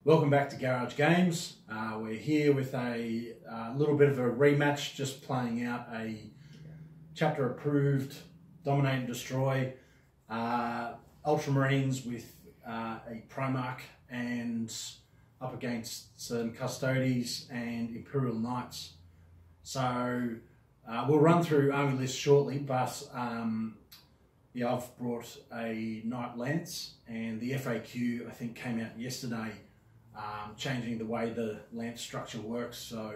Welcome back to Garage Games. We're here with a little bit of a rematch, just playing out a chapter approved Dominate and Destroy Ultramarines with a Primarch and up against some Custodes and Imperial Knights. So we'll run through army lists shortly, but yeah, I've brought a Knight Lance, and the FAQ I think came out yesterday, changing the way the lance structure works. So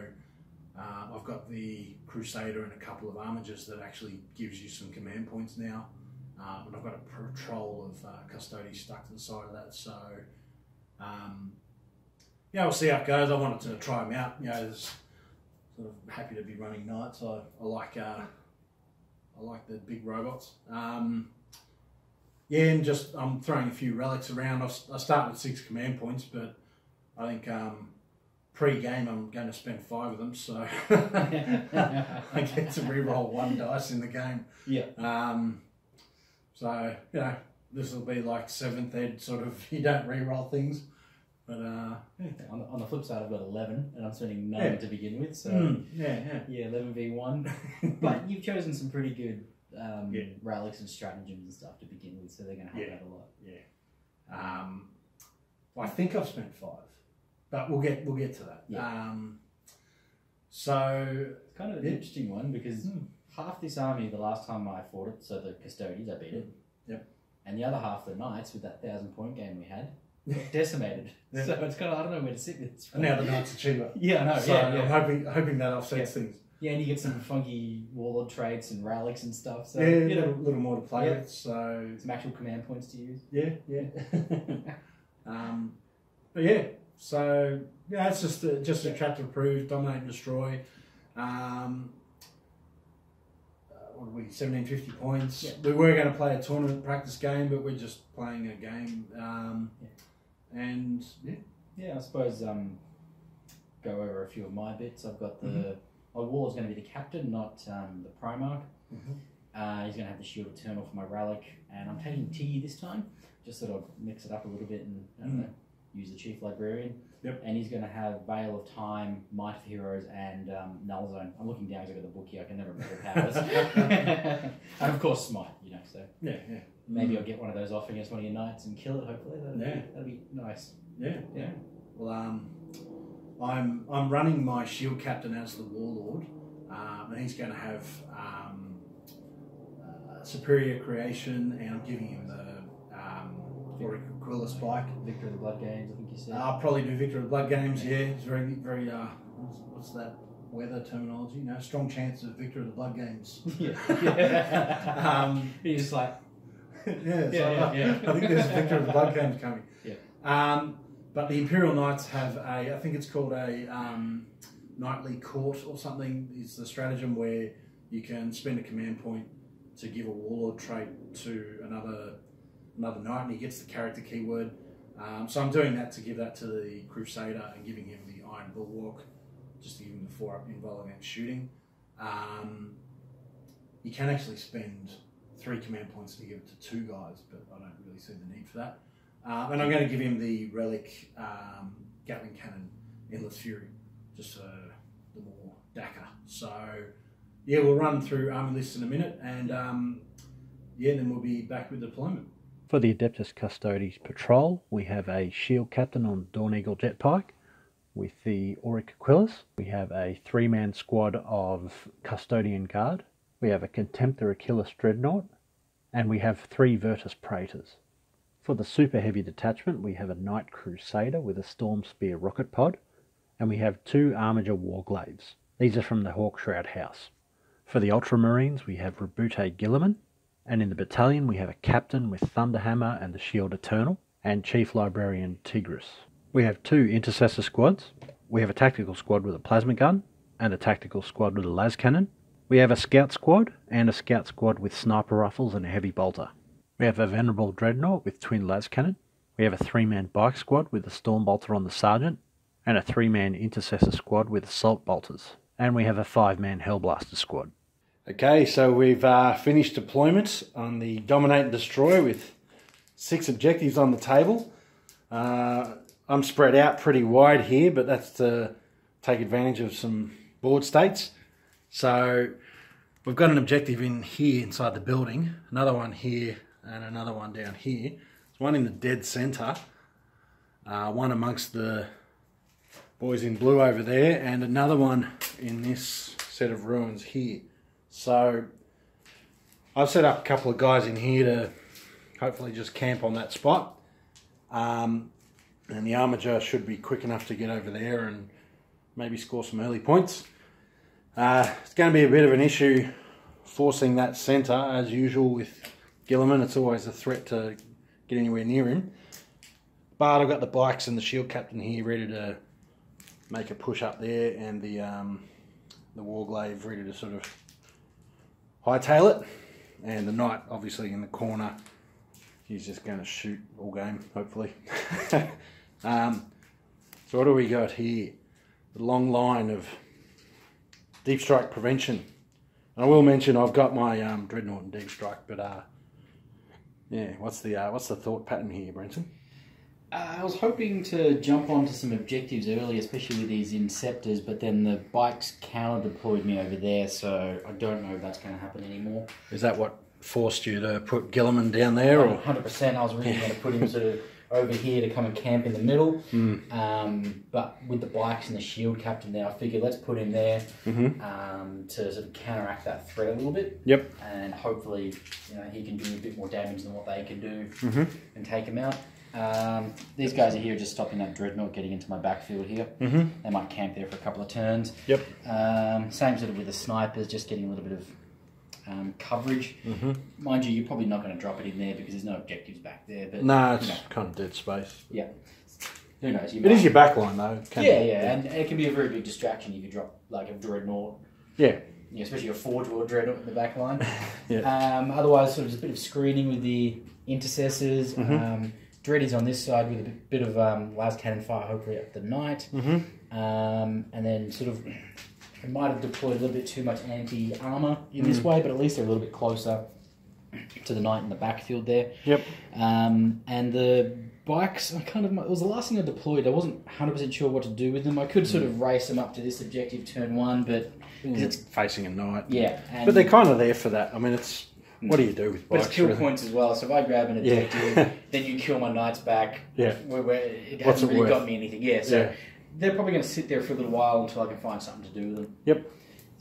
I've got the Crusader and a couple of armigers that actually gives you some command points now, and I've got a patrol of Custodes stuck to the side of that. So yeah, we'll see how it goes. I wanted to try them out. You know, there's sort of happy to be running Knights. I like the big robots. Yeah, and just I'm throwing a few relics around. I start with 6 command points, but I think pre-game I'm going to spend 5 of them, so I get to re-roll 1 dice in the game. Yeah. So you know, this will be like 7th ed sort of. You don't re-roll things, but on the flip side, I've got 11, and I'm spending 9 to begin with. So yeah, 11v1. But you've chosen some pretty good relics and stratagems and stuff to begin with, so they're going to help out a lot. Yeah. I think I've spent 5, but we'll get to that. Yeah. So it's kind of an interesting one because half this army, the last time I fought it, so the Custodes, I beat it. Yep. And the other half, the Knights, with that 1,000-point game we had, got decimated. Yeah. So it's kind of, I don't know where to sit with this. And now the Knights are cheaper. Yeah, I know. So yeah. I'm hoping that offsets things. Yeah, and you get some funky warlord traits and relics and stuff. So yeah, a little more to play with. So some actual command points to use. Yeah. But yeah, so yeah, it's just a chapter approved, Dominate and Destroy. What are we? 1750 points. Yeah. We were going to play a tournament practice game, but we're just playing a game. And yeah, I suppose go over a few of my bits. I've got the my warlord's going to be the captain, not the Primarch. He's going to have the Shield Eternal for my relic, and I'm taking T this time, just sort of mix it up a little bit and use the Chief Librarian. Yep. And he's going to have Veil of Time, Might of Heroes, and Null Zone. I'm looking down because I've got the book here. I can never remember powers. And of course Smite, you know. So yeah. Maybe I'll get one of those off against one of your knights and kill it. Hopefully, that'll be nice. Yeah. Well, I'm running my Shield Captain as the Warlord, and he's going to have Superior Creation, and I'm giving him the Auric Aquila Spike. Victor of the Blood Games, I think you said. I'll probably do Victor of the Blood Games. Yeah, it's very what's that weather terminology? No, strong chance of Victor of the Blood Games. He's just like. I think there's a Victor of the Blood Games coming. Yeah. But the Imperial Knights have I think it's called a Knightly Court or something, is the stratagem where you can spend a command point to give a Warlord trait to another Knight, and he gets the character keyword. So I'm doing that to give that to the Crusader and giving him the Iron Bulwark, just to give him the 4-up invul against shooting. You can actually spend 3 command points to give it to 2 guys, but I don't really see the need for that. And I'm going to give him the relic Gatling Cannon, Endless Fury, just for the more DACA. So yeah, we'll run through army lists in a minute, and then we'll be back with deployment. For the Adeptus Custodes Patrol, we have a Shield Captain on Dawn Eagle Jetpike with the Auric Aquilus. We have a 3-man squad of Custodian Guard. We have a Contemptor Achilles Dreadnought, and we have 3 Virtus Praetors. For the Super Heavy Detachment, we have a Knight Crusader with a Storm Spear rocket pod, and we have 2 Armiger Warglaives. These are from the Hawkshroud House. For the Ultramarines, we have Rebute Guilliman, and in the battalion we have a Captain with Thunderhammer and the Shield Eternal, and Chief Librarian Tigris. We have 2 Intercessor squads. We have a Tactical squad with a Plasma Gun, and a Tactical squad with a Las Cannon. We have a Scout squad, and a Scout squad with Sniper Rifles and a Heavy Bolter. We have a Venerable Dreadnought with twin las cannon. We have a 3-man bike squad with a Storm Bolter on the Sergeant, and a 3-man Intercessor squad with Assault Bolters. And we have a 5-man Hellblaster squad. Okay, so we've finished deployment on the Dominate and Destroy with 6 objectives on the table. I'm spread out pretty wide here, but that's to take advantage of some board states. So we've got an objective in here inside the building, another one here and another one down here. There's one in the dead centre, one amongst the boys in blue over there, and another one in this set of ruins here. So I've set up a couple of guys in here to hopefully just camp on that spot. And the Armiger should be quick enough to get over there and maybe score some early points. It's going to be a bit of an issue forcing that centre, as usual with Guilliman. It's always a threat to get anywhere near him. But I've got the bikes and the shield captain here ready to make a push up there, and the Warglaive ready to sort of hightail it. And the knight obviously in the corner. He's just going to shoot all game, hopefully. So what do we got here? A long line of deep strike prevention. And I will mention I've got my Dreadnought and deep strike, but yeah, what's the thought pattern here, Brenton? I was hoping to jump onto some objectives early, especially with these Inceptors, but then the bikes counter deployed me over there, so I don't know if that's going to happen anymore. Is that what forced you to put Guilliman down there? Or 100%. I was really going to put him sort of over here to come and camp in the middle. But with the bikes and the shield captain there, I figured let's put him there to sort of counteract that threat a little bit. Yep. And hopefully, he can do a bit more damage than what they can do and take him out. These guys are here just stopping that Dreadnought getting into my backfield here. They might camp there for a couple of turns. Yep. Same sort of with the snipers, just getting a little bit of coverage. Mind you, you're probably not going to drop it in there because there's no objectives back there. But no, it's kind of dead space. Yeah. Who knows? It is your backline though. Yeah, and it can be a very big distraction if you drop like a Dreadnought. Yeah. Especially a Forge or a Dreadnought in the back line. Otherwise, sort of just a bit of screening with the intercessors. Dreadies on this side with a bit of las cannon fire, hopefully at the knight. And then sort of, I might have deployed a little bit too much anti-armour in this way, but at least they're a little bit closer to the knight in the backfield there. Yep. And the bikes, it was the last thing I deployed. I wasn't 100% sure what to do with them. I could sort of race them up to this objective turn one, but it's facing a knight. Yeah. But they're kind of there for that. I mean, it's what do you do with bikes? But it's kill points as well. So if I grab an objective, then you kill my knights back. Yeah. Where it hasn't really got me anything. Yeah. So they're probably going to sit there for a little while until I can find something to do with them. Yep.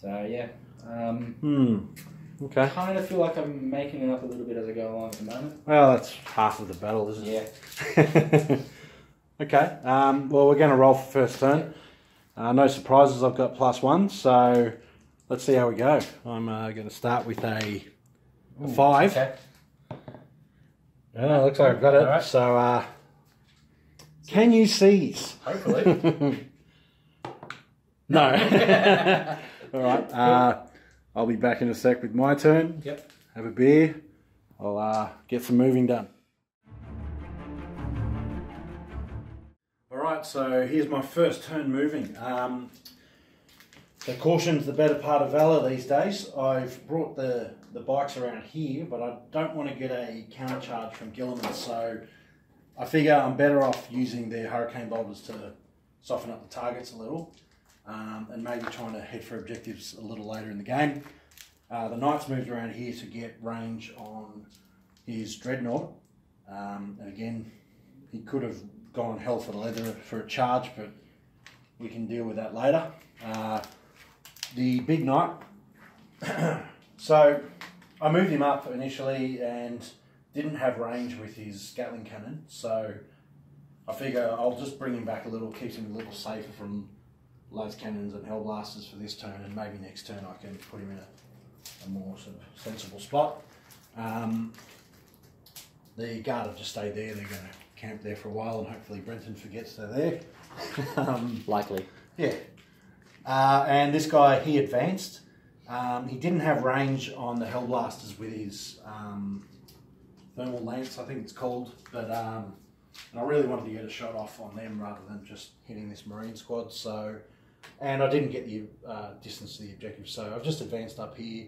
So yeah. Okay. Kind of feel like I'm making it up a little bit as I go along at the moment. Well, that's half of the battle, isn't it? Yeah. Okay. Well, we're going to roll for first turn. No surprises. I've got +1, so let's see how we go. I'm going to start with a 5. Okay. Yeah, looks like I've got it. Right. So, can you seize? Hopefully. No. All right. I'll be back in a sec with my turn. Yep. Have a beer. I'll get some moving done. All right. So here's my first turn moving. So caution's the better part of valour these days. I've brought the bikes around here, but I don't want to get a counter charge from Guilliman, so I figure I'm better off using their hurricane bolters to soften up the targets a little, and maybe trying to head for objectives a little later in the game. The knight's moved around here to get range on his Dreadnought, and again, he could have gone hell for the leather for a charge, but we can deal with that later. The big knight, so I moved him up initially and didn't have range with his Gatling cannon, so I figure I'll just bring him back a little, keeps him a little safer from las cannons and hellblasters for this turn, and maybe next turn I can put him in a more sort of sensible spot. The guard have just stayed there. They're going to camp there for a while, and hopefully Brenton forgets they're there. Likely. Yeah. And this guy, he advanced. He didn't have range on the hellblasters with his thermal lance, I think it's called, but and I really wanted to get a shot off on them rather than just hitting this Marine squad. So, and I didn't get the distance to the objective, so I've just advanced up here.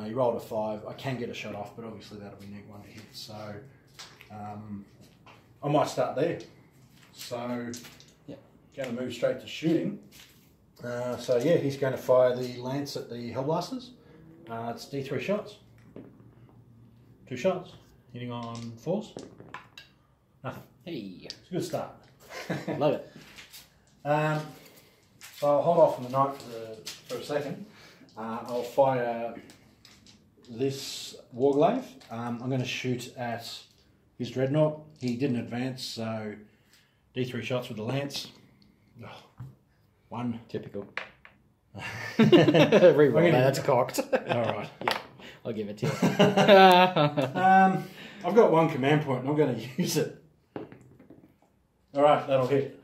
He rolled a 5. I can get a shot off, but obviously that'll be -1 to hit. So I might start there. So, Yep. going to move straight to shooting. So yeah, he's going to fire the lance at the Hellblasters. It's D3 shots. 2 shots. Hitting on 4s. Nothing. Hey, It's a good start. love it. So I'll hold off on the knight for a second. I'll fire this Warglaive. I'm going to shoot at his Dreadnought. He didn't advance, so D3 shots with the lance. Oh, 1. Typical. Reroll. That's cocked. Alright. Yeah, I'll give it to you. I've got 1 command point and I'm going to use it. Alright, that'll hit.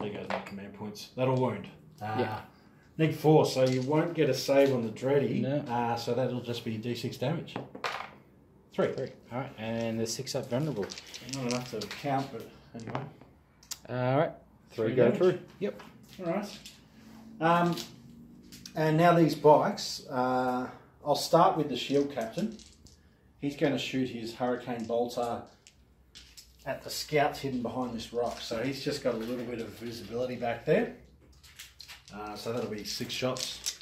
There goes my command points. That'll wound. Yeah. Neg 4, so you won't get a save on the Dready. No. So that'll just be D6 damage. 3. Alright, and the 6 up vulnerable. Not enough to count, but anyway. Alright, 3 3 go damage. through. Yep. Alright. And now these bikes, I'll start with the Shield Captain. He's going to shoot his Hurricane Bolter at the scouts hidden behind this rock. So he's just got a little bit of visibility back there. So that'll be 6 shots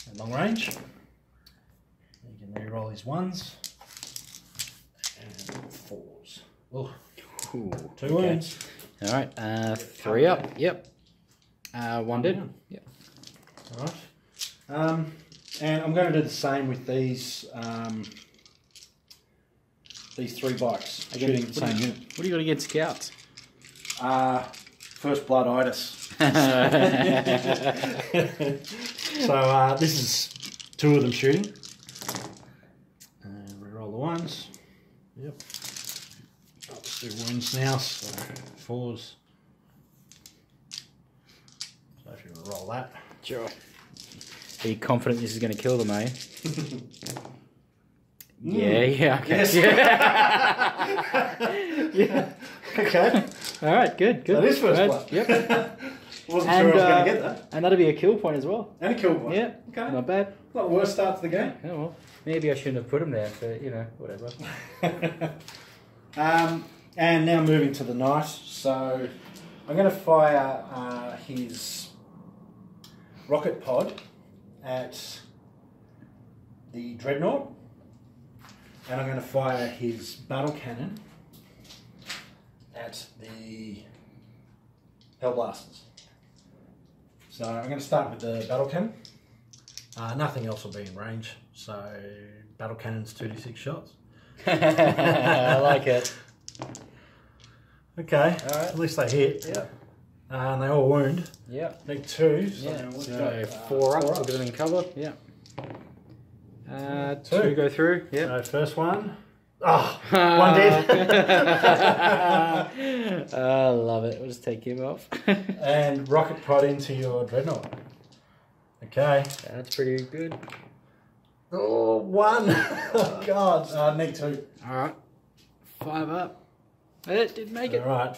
at long range. You can re-roll his 1s and 4s. Oh, Ooh, 2 wounds. Alright, 3 up. Yep. 1 dead. Yep. Alright. And I'm going to do the same with these 3 bikes. Shooting the same unit. What do you got against scouts? First blood itis. So this is 2 of them shooting. Reroll the 1s. Yep. I'll just do wounds now. So 4s. So if you want to roll that. Sure. Are you confident this is going to kill them, eh? Yeah, okay. Yes. Yeah. Okay. Alright, good. That is first blood. Yep. Wasn't sure I was going to get that. And that'll be a kill point as well. And a kill point. Yeah. Okay. Not bad. Not the worst start to the game. Oh well. Maybe I shouldn't have put him there, but you know, whatever. And now moving to the knight. So I'm going to fire his rocket pod at the Dreadnought. And I'm going to fire his battle cannon at the Hellblasters. So I'm going to start with the battle cannon. Nothing else will be in range, so battle cannon's 2d6 shots. I like it. Okay, Alright. at least they hit. Yep. And they all wound. Yep. Need 2. So Yeah. we've So got, 4 up, 4 we'll ups. give them in cover. Yeah. 2 2 go through. Yep. So first one. Oh, 1 dead. I love it. We'll just take him off. And rocket pod into your Dreadnought. Okay. That's pretty good. Oh, 1. Oh, God. Need 2. Alright. 5 up. It did make it. Alright.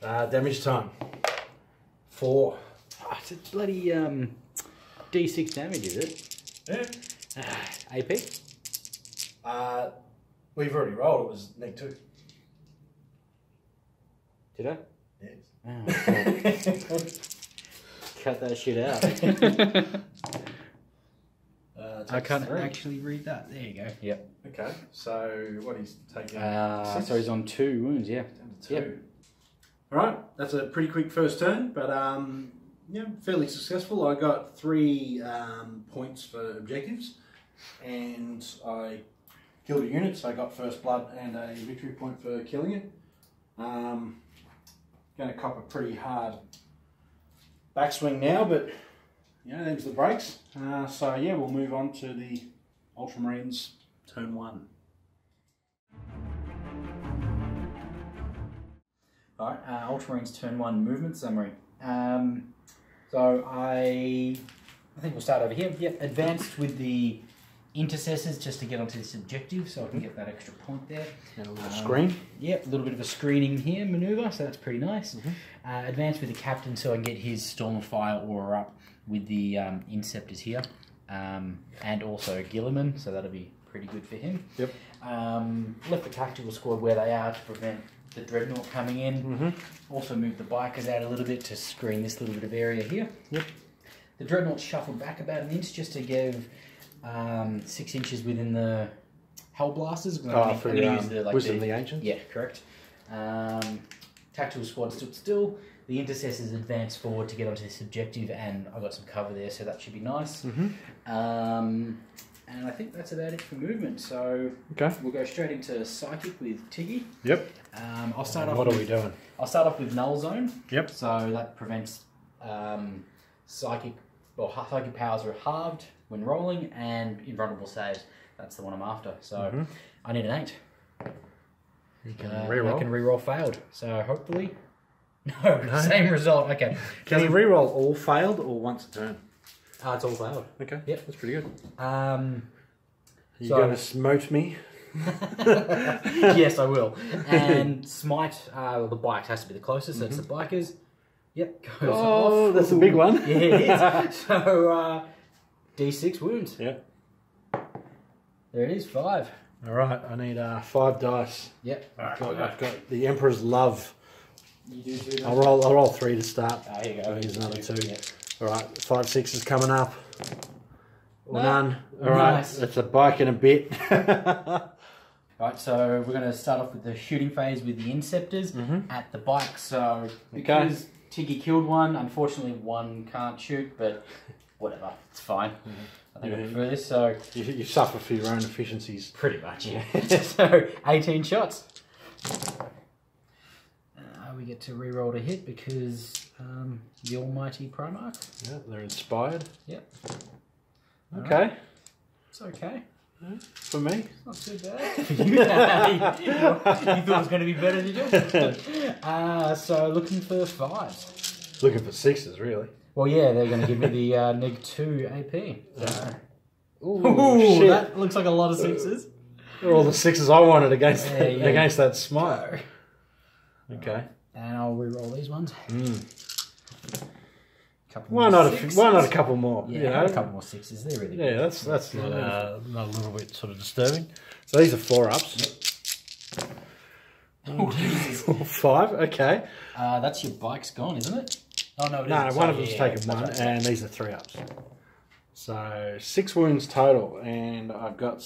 Damage time. 4. Oh, it's a bloody D6 damage, is it? Yeah. AP? We've already rolled. It was neg 2. Did I? Yes. Oh, cut that shit out. I can't 3. actually read that. There you go. Yep. Okay. So what he's taking? So he's on 2 wounds, yeah. Down to 2. Yep. All right. That's a pretty quick first turn, but yeah, fairly successful. I got 3 points for objectives, and I killed a unit, so I got first blood and a victory point for killing it. Going to cop a pretty hard backswing now, but you know, them's the breaks. So yeah, we'll move on to the Ultramarines turn 1. Alright, Ultramarines turn 1 movement summary. So I think we'll start over here. Yep, advanced with the intercessors just to get onto this objective, so I can get that extra point there. And a little screen. Yep, a little bit of a screening here manoeuvre, so that's pretty nice. Advanced with the captain, so I can get his Storm of Fire aura up with the Inceptors here, and also Guilliman, so that'll be pretty good for him. Yep. Left the tactical squad where they are to prevent the Dreadnought coming in. Also move the bikers out a little bit to screen this little bit of area here. Yep. The Dreadnought shuffled back about an inch just to give 6 inches within the Hell Blasters. For Wisdom of the Ancients? Yeah, correct. Tactical squad stood still. The intercessors advanced forward to get onto this objective, and I got some cover there, so that should be nice. And I think that's about it for movement. So we'll go straight into Psychic with Tiggy. Yep. I'll start off. What are we doing? I'll start off with Null Zone. Yep. So that prevents psychic powers are halved when rolling, and invulnerable saves. That's the one I'm after. So I need an 8. You can reroll. I can reroll failed. So hopefully, no, same result. Okay. Can you reroll all failed or once a turn? It's all failed. Okay. Yep, that's pretty good. Are you going to smote me? Yes, I will. And smite. The bike has to be the closest. So it's the bikers. Yep. Goes off. That's a big one. Yeah, it is. So D6 wounds. Yep. There it is. 5. All right. I need 5 dice. Yep. I've got the Emperor's Love. You do too. I'll roll 3 to start. Here you go. Here's another 2. Yep. All right. 5, 6 is coming up. Or No. none. All right. Nice. That's a bike and a bit. Right, so we're going to start off with the shooting phase with the Inceptors at the bike. So because Tiggy killed one, unfortunately one can't shoot, but whatever, it's fine. I think I prefer this. So you suffer for your own efficiencies. pretty much, yeah. So 18 shots. We get to reroll to hit because the almighty Primarch. Yeah, they're inspired. Yep. Okay. Right. It's okay. For me. Not too bad. You thought it was going to be better, did you? So looking for 5s. Looking for 6s, really. Well, yeah, they're going to give me the -2 AP. So. Ooh, shit. That looks like a lot of 6s. They're all the 6s I wanted against Yeah, yeah. against that smite. Okay. And I'll re-roll these ones. Why not a couple more? Yeah, you know? a couple more 6s. They're really good. Yeah, that's not a little bit sort of disturbing. So these are 4-ups. Yep. 1, 2, 4, 5. Okay. That's your bike's gone, isn't it? Oh no, it No, isn't. one of them's taken 1, and these are 3-ups. So 6 wounds total, and I've got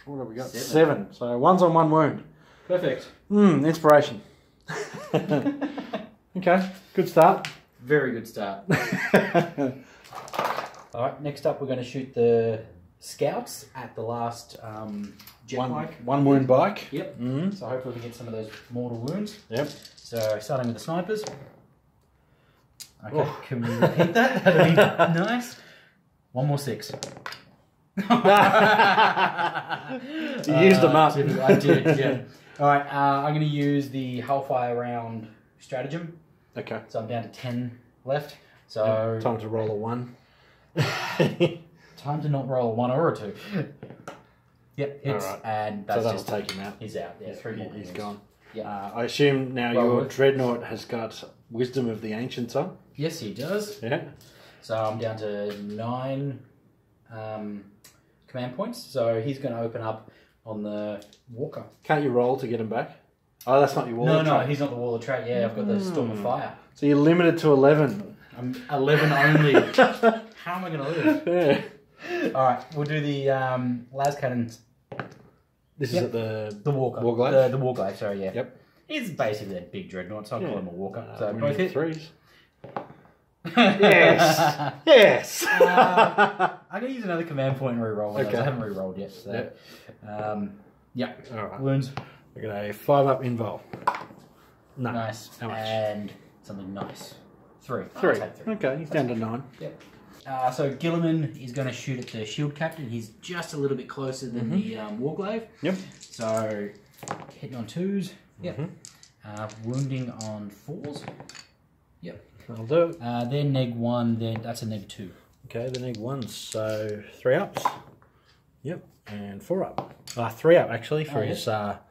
what have we got? 7. So 1's on 1 wound. Perfect. Inspiration. Okay, good start. Very good start. Alright, next up we're going to shoot the scouts at the last jet bike. 1 wound bike. Yep. So hopefully we get some of those mortal wounds. Yep. So starting with the snipers. Okay, can we repeat that? That'd be nice. 1 more 6. You used them up. I did, yeah. Alright, I'm going to use the Hellfire round stratagem. Okay. So I'm down to 10 left. So time to roll a 1. time to not roll a 1 or a 2. Yep, hits. Alright. And that's So that'll just take him out. He's out. Yeah, 3 more. He's gone. Yeah. I assume now Well, your Dreadnought has got Wisdom of the Ancients on? Yes, he does. Yeah. So I'm down to 9 command points. So he's going to open up on the Walker. Can't you roll to get him back? Oh, that's not your wall of No, trait. he's not the Wall of Trait. Yeah, I've got the Storm of Fire. So you're limited to 11. I'm 11 only. How am I going to live? Yeah. Alright, we'll do the las cannons. This is at the Walker. Warglaive? The Warglaive, sorry, yeah. Yep. He's basically a big dreadnought, so I'll call him a Walker. So we both need hit. 3s. Yes. Yes. I'm going to use another command point and re-roll one. Okay. I haven't re-rolled yet. So. Yep. Yeah. All right. Wounds. We're going to 5-up invul. No. Nice. How much? And something nice. 3. 3. I'll take 3. Okay, he's down to 9. Yep. So Guilliman is going to shoot at the shield captain. He's just a little bit closer than the Warglaive. Yep. So hitting on 2s. Yep. Wounding on 4s. Yep. That'll do it. Then neg 1. Then that's a neg 2. Okay, the neg 1s. So 3-ups. Yep. And 4-up. 3-up actually for his Auric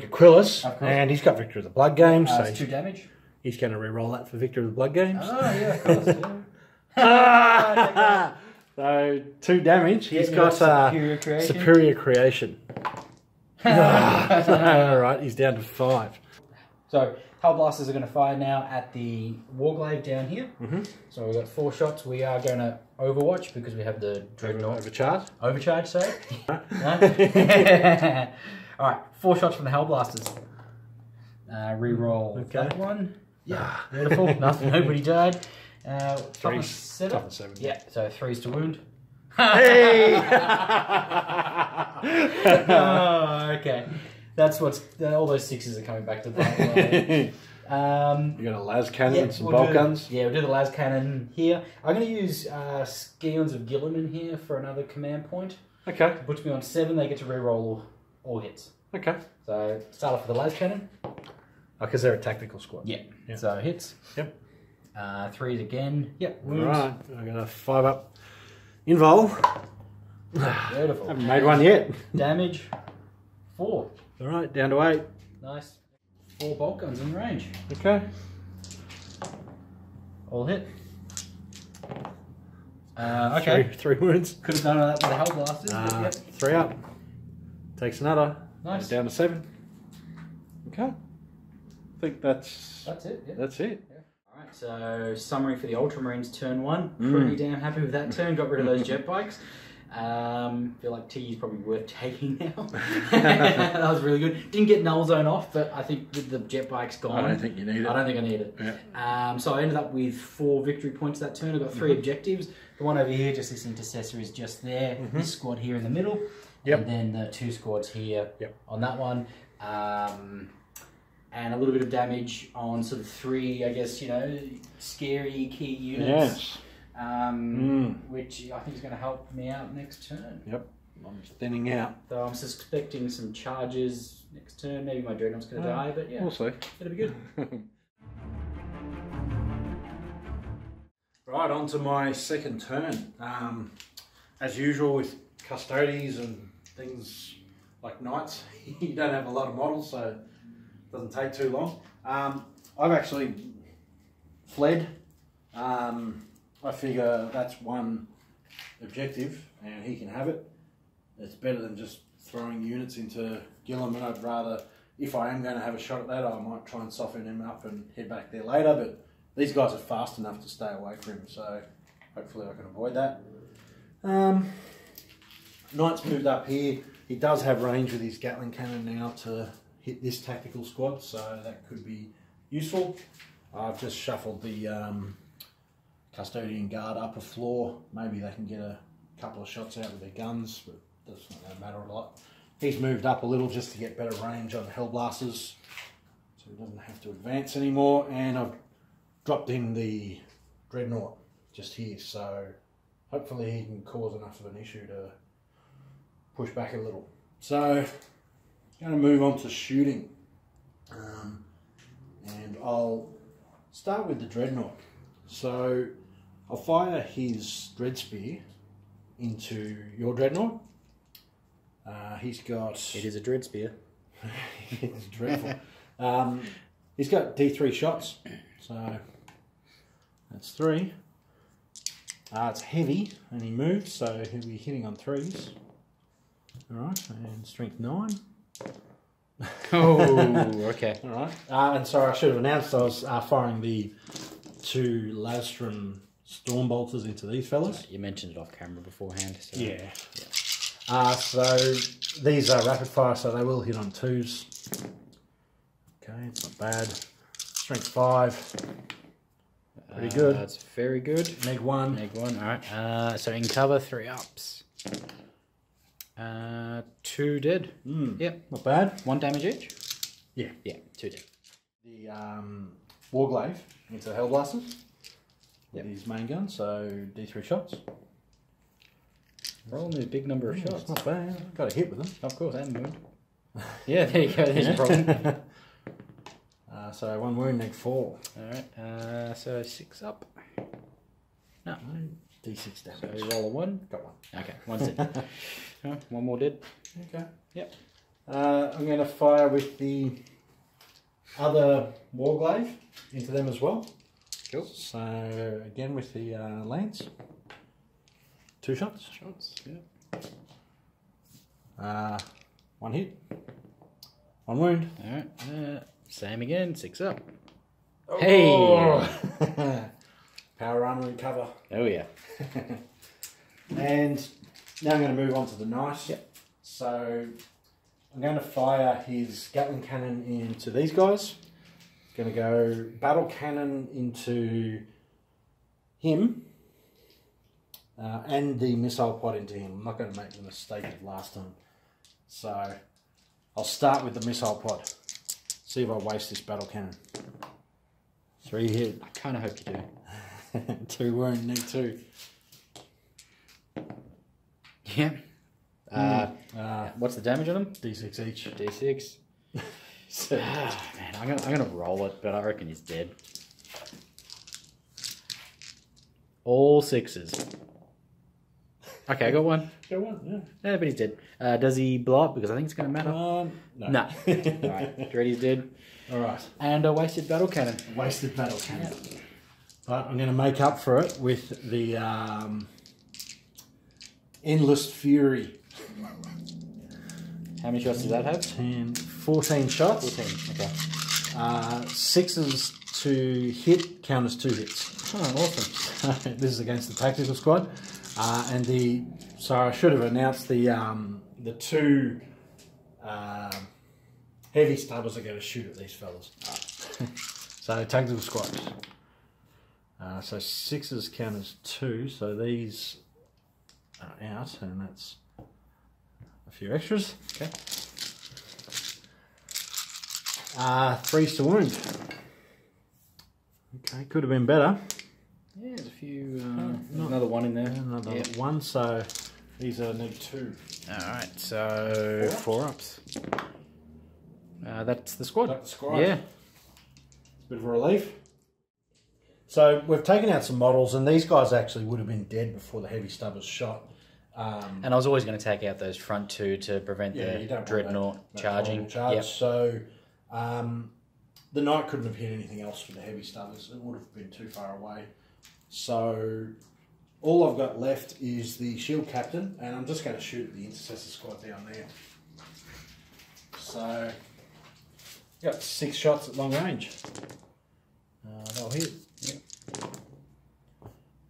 Aquilus. And he's got Victor of the Blood Games. So It's 2 damage. he's going to re-roll that for Victor of the Blood Games. Oh yeah, of course. Yeah. So 2 damage. He's got Superior Creation. Superior Creation. Alright, he's down to 5. So, Hellblasters are going to fire now at the Warglaive down here. So we've got 4 shots. We are going to overwatch because we have the Dreadnought. Overcharge, sorry. Alright, 4 shots from the Hellblasters. Reroll that one. Yeah, beautiful. Nothing, nobody died. 3 7. Yeah, so 3's to wound. Hey! Oh, okay. That's what's... all those 6s are coming back to bite. You got a las cannon and some bolt guns? Yeah, we'll do the las cannon here. I'm going to use Scions of Guilliman here for another command point. Okay. Puts me on 7, they get to reroll all hits. Okay. So, start off with the las cannon. Because they're a tactical squad. Yeah. So, hits. Yep. 3s again. Yep. Wounds. Alright, I got a 5 up invul. Beautiful. Haven't made one yet. Damage 4. Alright, down to 8. Nice. 4 bolt guns in range. Okay. All hit. Okay. 3 wounds. Could have done that with the Hellblasters. But yep. 3 up. Takes another. Nice. Down to 7. Okay. I think that's it. Yeah. That's it. Yeah. Alright, so summary for the Ultramarines turn 1. Pretty damn happy with that turn. Got rid of those jet bikes. Feel like T is probably worth taking now. That was really good. Didn't get null zone off, but I think with the jet bikes gone, I don't think you need it. I don't think I need it. Yeah. So I ended up with 4 victory points that turn. I got 3 objectives. The one over here, just this intercessor, is just there. This squad here in the middle. Yep. And then the 2 squads here on that one. And a little bit of damage on sort of 3, I guess, you know, scary key units. Yes. Which I think is going to help me out next turn. Yep. I'm thinning out. So I'm suspecting some charges next turn. Maybe my Dreadnought's going to die, but yeah, We'll see. it'll be good. Right, on to my second turn. As usual with Custodes and things like Knights, you don't have a lot of models, so it doesn't take too long. I've actually fled. I figure that's one objective and he can have it. It's better than just throwing units into Guilliman. I'd rather, if I am going to have a shot at that, I might try and soften him up and head back there later, but these guys are fast enough to stay away from him, so hopefully I can avoid that. Knight's moved up here. He does have range with his Gatling cannon now to hit this tactical squad, so that could be useful. I've just shuffled the Custodian Guard up a floor. Maybe they can get a couple of shots out with their guns, but that's not going to matter a lot. He's moved up a little just to get better range on the Hellblasters, so he doesn't have to advance anymore. And I've dropped in the Dreadnought just here, so hopefully he can cause enough of an issue to push back a little. So, going to move on to shooting. And I'll start with the Dreadnought. So, I'll fire his Dread Spear into your Dreadnought. He's got... It is a Dread Spear. It's dreadful. He's got D3 shots, so that's 3. It's heavy, and he moves, so he'll be hitting on 3s. Alright, and strength 9. Oh, okay. Alright, and sorry, I should have announced I was firing the 2 Ladstrom Storm Bolters into these fellas. You mentioned it off camera beforehand. So. Yeah. So these are rapid fire, so they will hit on 2s. Okay, it's not bad. Strength 5. Pretty good. That's very good. Neg 1. Neg 1, alright. So in cover, 3 ups. 2 dead. Yep. Not bad. 1 damage each? Yeah. Yeah, 2 dead. The Warglaive into Hellblasters. With his main gun, so D3 shots. Rolling a big number of shots. It's not bad. Got a hit with them. Of course, and wound. Yeah, there you go. There's a problem. So 1 wound, neg 4. Alright, so 6 up. No. D6 damage. So you roll a 1. Got 1. Okay, 1's dead. 1 more dead. Okay. Yep. I'm going to fire with the other Warglaive into them as well. Cool. So again with the lance. 2 shots. Yeah. 1 hit. 1 wound. Alright, same again, 6 up. Oh. Hey! Power armor and cover. Oh yeah. And now I'm going to move on to the knight. Yep. So I'm going to fire his Gatling cannon into these guys. Going to go battle cannon into him. And the missile pod into him. I'm not going to make the mistake of last time. So I'll start with the missile pod. See if I waste this battle cannon. 3 hit. I kind of hope you do. 2 wound, need 2. Yep. What's the damage on them? D6 each. D6. Man, I'm gonna roll it, but I reckon he's dead. All 6s. Okay, I got 1. Got 1, yeah. Yeah, but he's dead. Does he blow up? Because I think it's going to matter. No. No. Alright, Dreddy's dead. Alright. And a wasted battle cannon. Wasted battle cannon. But I'm going to make up for it with the Endless Fury. How many shots does that have? 14 shots. 14, okay. 6s to hit, count as 2 hits. Oh, awesome. This is against the tactical squad. So I should have announced the 2 heavy stubbers are going to shoot at these fellas. So tactical squads. So 6s count as 2, so these are out, and that's a few extras. Okay. 3s to wound. Okay, could have been better. Yeah, there's a few. Another 1 in there. Another 1, so these are need 2. Alright, so 4 ups. That's the squad. That's the squad. Yeah. Bit of a relief. So we've taken out some models, and these guys actually would have been dead before the heavy stubbers shot. And I was always going to take out those front 2 to prevent the dreadnought charging. Charge. Yep. So the knight couldn't have hit anything else with the heavy stubbers. It would have been too far away. So all I've got left is the shield captain, and I'm just going to shoot at the intercessor squad down there. So got 6 shots at long range. They'll hit. Yep.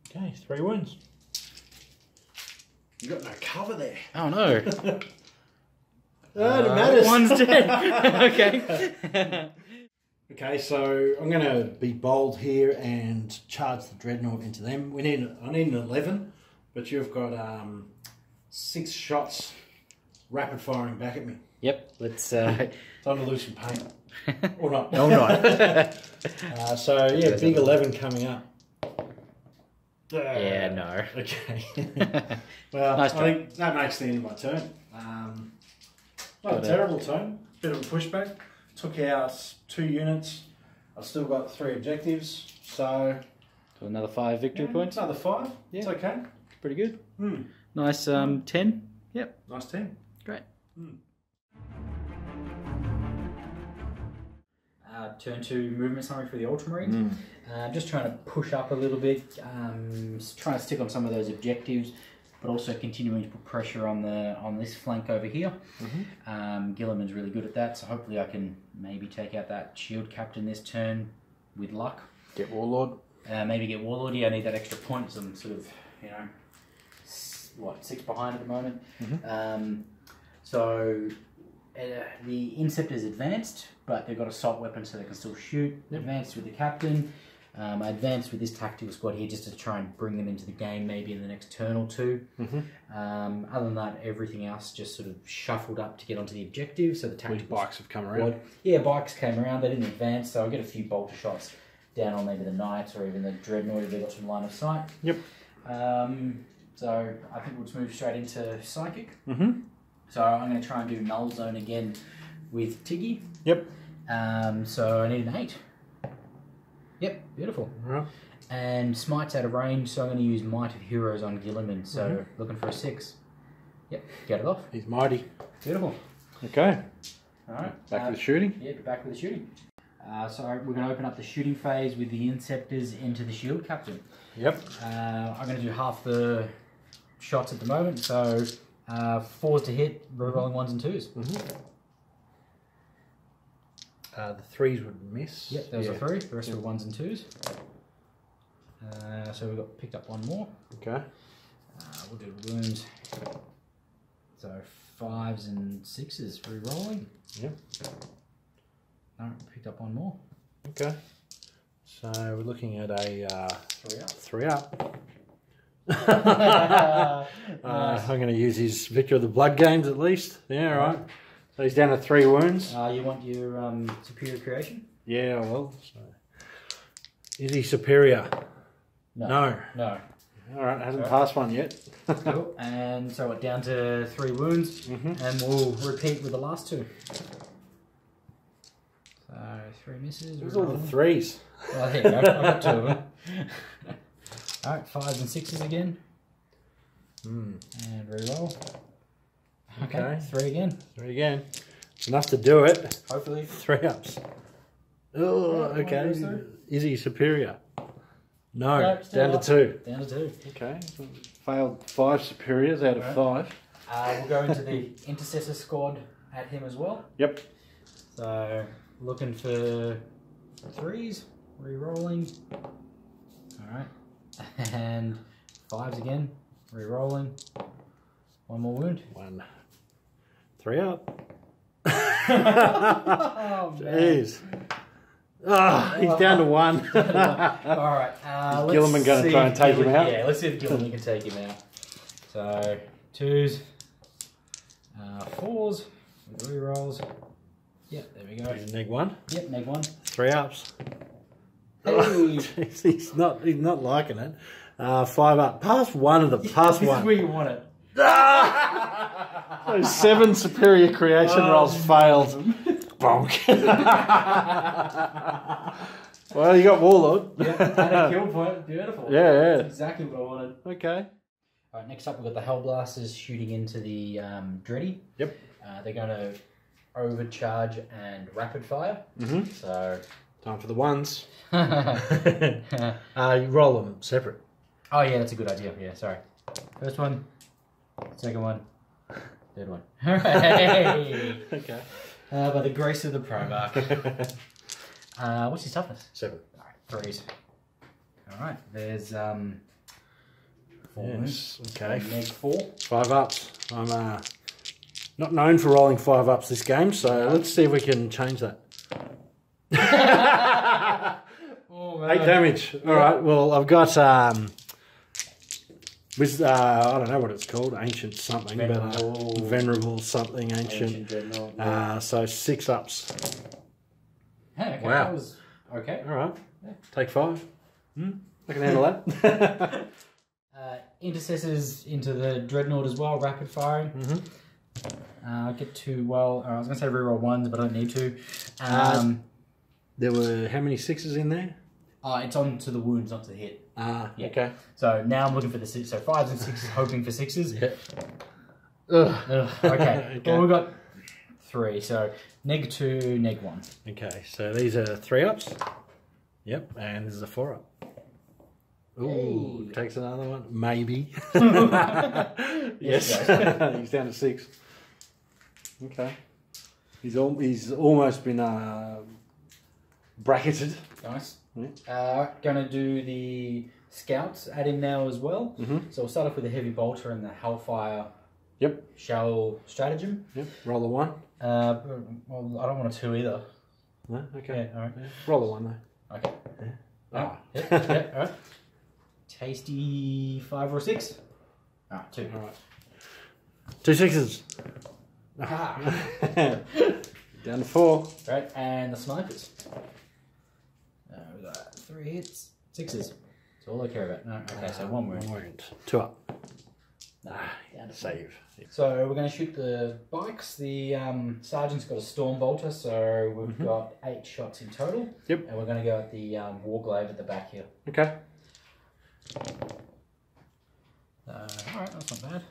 Okay, 3 wounds. You got no cover there. Oh no. It matters. One's dead. Okay. Okay, so I'm going to be bold here and charge the dreadnought into them. I need an 11, but you've got 6 shots rapid firing back at me. Yep. Let's. Time to lose some paint. Or not. No, not. So yeah, big 11 coming up. Yeah, no. Okay. Well, Nice I think that makes the end of my turn. Not a terrible turn. Bit of a pushback. Took out 2 units. I've still got 3 objectives. So another 5 victory points. Another 5. Yeah. It's okay. Pretty good. Hmm. Nice 10. Yep. Nice 10. Great. Turn 2 movement summary for the Ultramarines. Just trying to push up a little bit, trying to stick on some of those objectives, but also continuing to put pressure on this flank over here. Guilliman's really good at that, so hopefully I can maybe take out that shield captain this turn with luck. Get Warlord. Maybe get Warlord. Yeah, I need that extra point. So I'm sort of, 6 behind at the moment. So the Inceptor's advanced, but they've got assault weapons so they can still shoot. Advanced with the captain. I advanced with this tactical squad here just to try and bring them into the game maybe in the next turn or 2. Other than that, everything else just sort of shuffled up to get onto the objective. So the tactical bikes have come around. Yeah, bikes came around. They didn't advance, so I'll get a few bolter shots down on maybe the knights or even the dreadnought if they've got some line of sight. Yep. So I think we'll just move straight into psychic. So I'm going to try and do null zone again with Tiggy. Yep. So I need an 8. Yep, beautiful. Right. And smite's out of range, so I'm going to use Might of Heroes on Guilliman. So looking for a 6. Yep, get it off. He's mighty. Beautiful. Okay. Alright. Back to the shooting. Yeah, back with the shooting. So we're going to open up the shooting phase with the Inceptors into the shield captain. Yep. I'm going to do half the shots at the moment, so 4s to hit, rolling 1s and 2s. The threes would miss. Yep, there was a 3. The rest were 1s and 2s. So we got picked up one more. Okay. We'll do wounds. So 5s and 6s re-rolling. Yep. No, picked up one more. Okay. So we're looking at a 3 up. 3 up. I'm going to use his Victor of the Blood games at least. Yeah, all right. So he's down to 3 wounds. You want your superior creation? Yeah, well. So. Is he superior? No. All right, hasn't passed one yet. Cool. And so we're down to 3 wounds, and we'll repeat with the last 2. So 3 misses. Where's all the 3s? Oh, there you go. I got 2 of them. Alright, 5s and 6s again. And reroll. Okay, 3 again. 3 again. It's enough to do it. Hopefully. 3 ups. Oh, okay. Is he superior? No, down to 2. Down to 2. Okay. Failed 5 superiors out of 5. We'll go into the intercessor squad at him as well. Yep. So looking for 3s, re-rolling. Alright. And 5s again, re-rolling. 1 more wound. 1. 3 up. Oh, jeez. Oh, he's down to 1. Alright. Is Guilliman going to try and take him out? Yeah, let's see if Guilliman can take him out. So 2s, 4s, with re-rolls. Yep, there we go. He's neg 1. Yep, neg 1. 3 ups. Hey. Jeez, he's not liking it. 5 up. Pass 1 of them. Pass 1. This is where you want it. Those 7 superior creation rolls failed. Bonk. Well, you got Warlord. Yep, and a kill point. Beautiful. Yeah. That's exactly what I wanted. Okay. Alright, next up we've got the Hellblasters shooting into the Dreddy. Yep. They're going to overcharge and rapid fire. So time for the 1s. You roll them separate. Oh yeah, that's a good idea. Yeah, sorry. First one, second one, third one. Hooray! Okay. By the grace of the Primarch. What's his toughness? 7. Alright, 3s. Alright, there's 4 Yes. wounds. Okay. Neg 4. 5 ups. I'm not known for rolling 5 ups this game, so let's see if we can change that. Oh, man. 8 damage. All right. Well, I've got with I don't know what it's called, ancient something, venerable something, ancient. So 6 ups. Hey, okay, wow. That was okay. All right. Yeah. Take 5. I can handle that. Intercessors into the Dreadnought as well, rapid firing. Get to, well, I was going to say reroll 1s, but I don't need to. There were how many 6s in there? It's on to the wounds, not to the hit. Yeah. Okay. So now I'm looking for the 6s. So 5s and 6s, hoping for 6s. Yep. Okay. Well, we've got 3. So neg 2, neg 1. Okay. So these are 3 ups. Yep. And this is a 4 up. Ooh, hey. Takes another one. Maybe. Yes. He's down to 6. Okay. He's almost been bracketed. Nice. Yeah. Gonna do the scouts at him now as well. So we'll start off with the heavy bolter and the Hellfire. Yep. Shell stratagem. Yep. Roll a 1. Well, I don't want a 2 either. No. Okay. Yeah, all right. Yeah. Roll a 1 though. Okay. Yeah. Yeah, all right. Tasty 5 or 6. 2. All right. 2 6s. Down to 4. Right, and the snipers. We got 3 hits, 6s. That's all I care about. No, okay, so 1 wound. 1 wound. 2 up. Down to save. So we're going to shoot the bikes. The sergeant's got a storm bolter, so we've got 8 shots in total. Yep. And we're going to go at the Warglaive at the back here. Okay. Alright, that's not bad.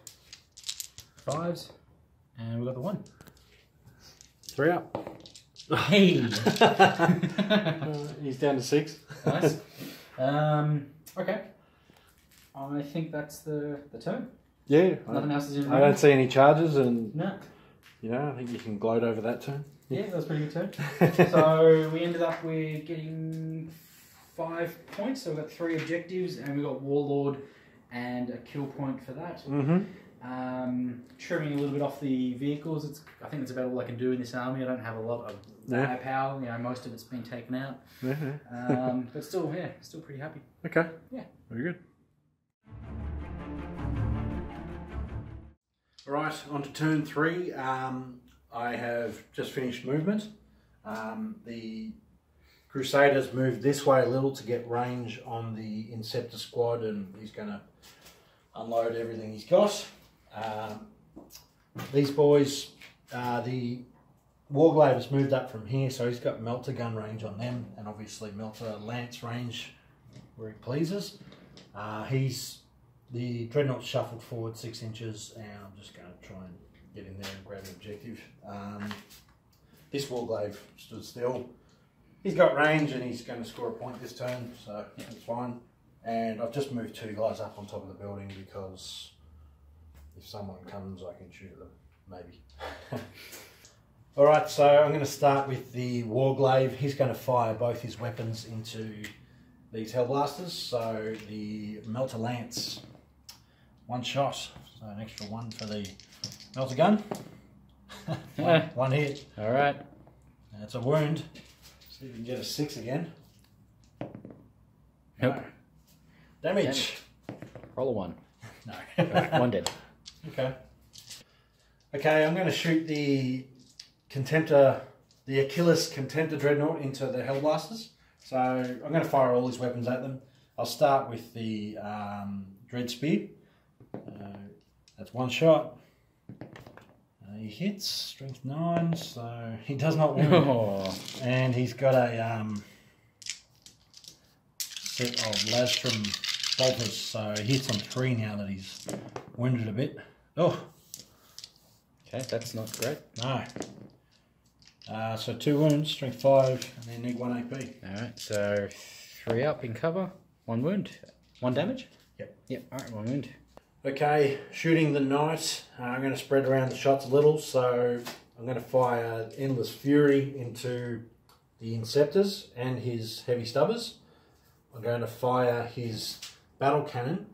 5s. And we've got the 1. 3 up. Hey! He's down to 6. Nice. Okay. I think that's the turn. Yeah. Nothing else is in. I don't see any charges and. No. Yeah, I think you can gloat over that turn. Yeah, that was a pretty good turn. So we ended up with getting 5 points. So we got 3 objectives, and we got Warlord and a kill point for that. Trimming a little bit off the vehicles. I think it's about all I can do in this army. I don't have a lot of firepower. You know, most of it's been taken out. But still, yeah, still pretty happy. Okay. Yeah. Very good. All right, on to turn 3. I have just finished movement. The Crusaders moved this way a little to get range on the Inceptor squad, and he's going to unload everything he's got. These boys, the Warglaive has moved up from here, so he's got melter gun range on them, and obviously melter lance range where he pleases. The Dreadnought shuffled forward 6 inches, and I'm just going to try and get in there and grab an objective. This Warglaive stood still. He's got range and he's going to score a point this turn, so that's fine. And I've just moved 2 guys up on top of the building because if someone comes, I can shoot at them, maybe. Alright, so I'm going to start with the Warglaive. He's going to fire both his weapons into these Hellblasters. So the Melter Lance, 1 shot, so an extra 1 for the Melter Gun. one hit. Alright. That's a wound. See if we can get a 6 again. Nope. No. Damage. Roll a 1. No. 1 dead. Okay. Okay, I'm going to shoot the Contemptor, the Achilles Contemptor Dreadnought into the Hellblasters. So I'm going to fire all his weapons at them. I'll start with the Dread Spear. That's 1 shot. He hits, strength 9, so he does not wound. Oh. And he's got a set of Lastrum bolters, so he hits on 3 now that he's wounded a bit. Oh. Okay, that's not great. No. So 2 wounds, strength 5, and then neg 1 AP. Alright, so 3 up in cover, 1 wound, 1 damage? Yep. Yep, alright, 1 wound. Okay, shooting the Knight. I'm going to spread around the shots a little, so I'm going to fire Endless Fury into the Inceptors and his Heavy Stubbers. I'm going to fire his Battle Cannon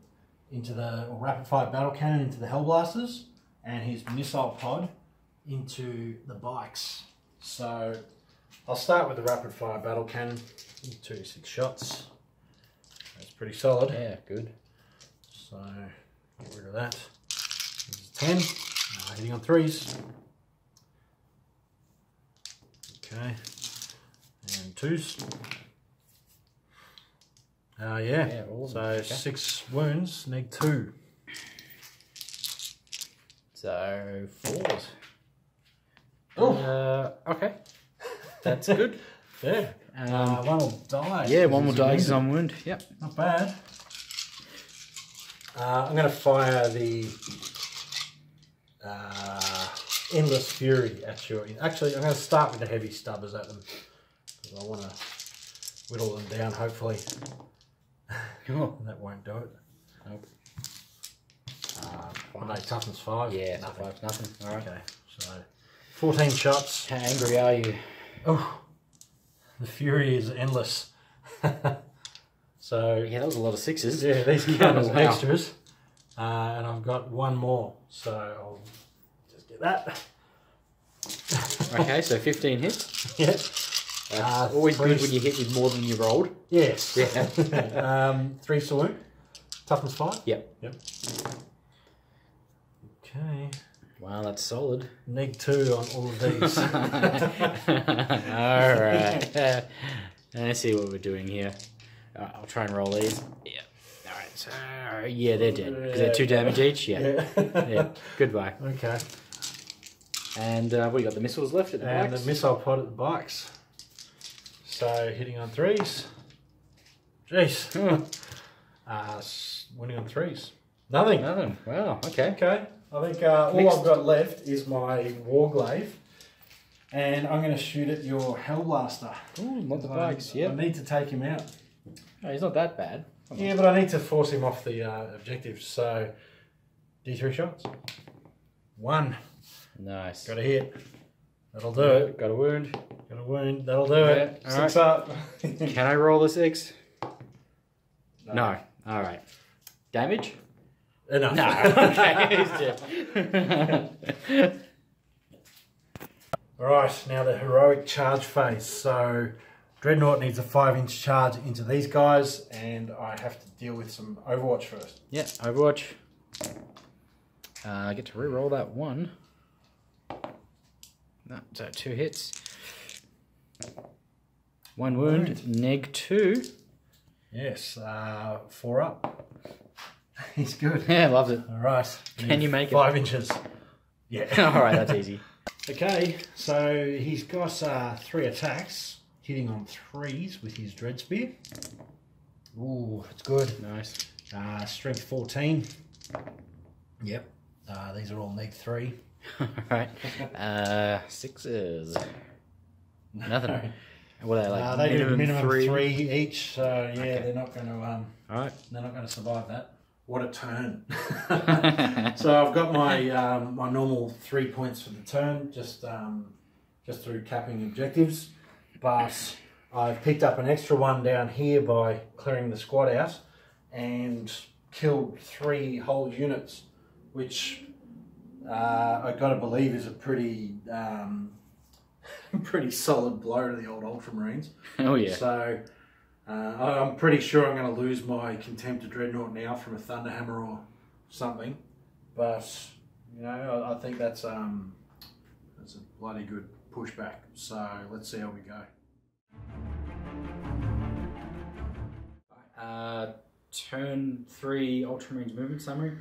into the, or Rapid Fire Battle Cannon into the Hellblasters, and his Missile Pod into the Bikes. So I'll start with the Rapid Fire Battle Cannon, 2 to 6 shots. That's pretty solid. Yeah, good. So get rid of that. This is 10. Hitting on 3s. Okay. And 2s. Yeah. So okay. 6 wounds, neg 2. So 4s. Oh. Okay. That's good. Yeah. One will die. Yeah, 1 will die because I'm wounded. Yep. Not bad. I'm going to fire the Endless Fury at you. Actually, I'm going to start with the Heavy Stubbers at them because I want to whittle them down, hopefully. Oh. That won't do it. Nope. What are they, toughness 5? Yeah, nothing. 5's nothing. Alright. Okay, so 14 shots. How angry are you? Oh, the Fury is endless. So Yeah, that was a lot of 6s. yeah, these count as Wow. extras, and I've got 1 more, so I'll just get that. Okay, so 15 hits. Yeah. That's always good when you hit with more than you rolled. Yes. Yeah. 3 salute. Toughness 5. Yep. Okay. Wow, that's solid. Neg 2 on all of these. Alright. Let's see what we're doing here. I'll try and roll these. Yeah. Alright, so yeah, they're dead. Because they're 2 damage each? Yeah. Yeah. Goodbye. Okay. And we got the missiles left at the And backs. the missile pod at the bikes. So hitting on 3s. Jeez. Winning on 3s. Nothing. Nothing. Wow, okay. Okay. I think all I've got left is my Warglaive. And I'm going to shoot at your Hellblaster. Ooh, not the I- bikes, yeah. I need to take him out. Oh, he's not that bad. Yeah, but I need to force him off the objective. So, D3 shots. 1. Nice. Got a hit. That'll do it. Got a wound. Got a wound. That'll do it. Yeah, 6 up. Can I roll the 6? No. All right. Damage? Enough. No. Okay. He's dead. Alright, now the heroic charge phase. So, Dreadnought needs a 5-inch charge into these guys, and I have to deal with some Overwatch first. Yeah, Overwatch. I get to re-roll that 1. No, so 2 hits. 1 wound, neg 2. Yes, 4 up. He's good. Yeah, loves it. Alright. Can you make 5 inches. Yeah. Alright, that's easy. Okay, so he's got 3 attacks, hitting on 3s with his Dread Spear. Ooh, that's good. Nice. Strength 14. Yep. These are all neg 3. Alright. 6s. Nothing. What are they like? They do minimum 3 each, so yeah, Okay. they're not going to. Alright. They're not going to survive that. What a turn! So I've got my my normal 3 points for the turn, just through capping objectives, but I've picked up an extra 1 down here by clearing the squad out, and killed 3 whole units, which I got to believe is a pretty pretty solid blow to the old Ultramarines. Oh yeah. So I'm pretty sure I'm going to lose my Contemptor Dreadnought now from a Thunderhammer or something, but you know I think that's a bloody good pushback. So let's see how we go. Turn 3 Ultramarines movement summary.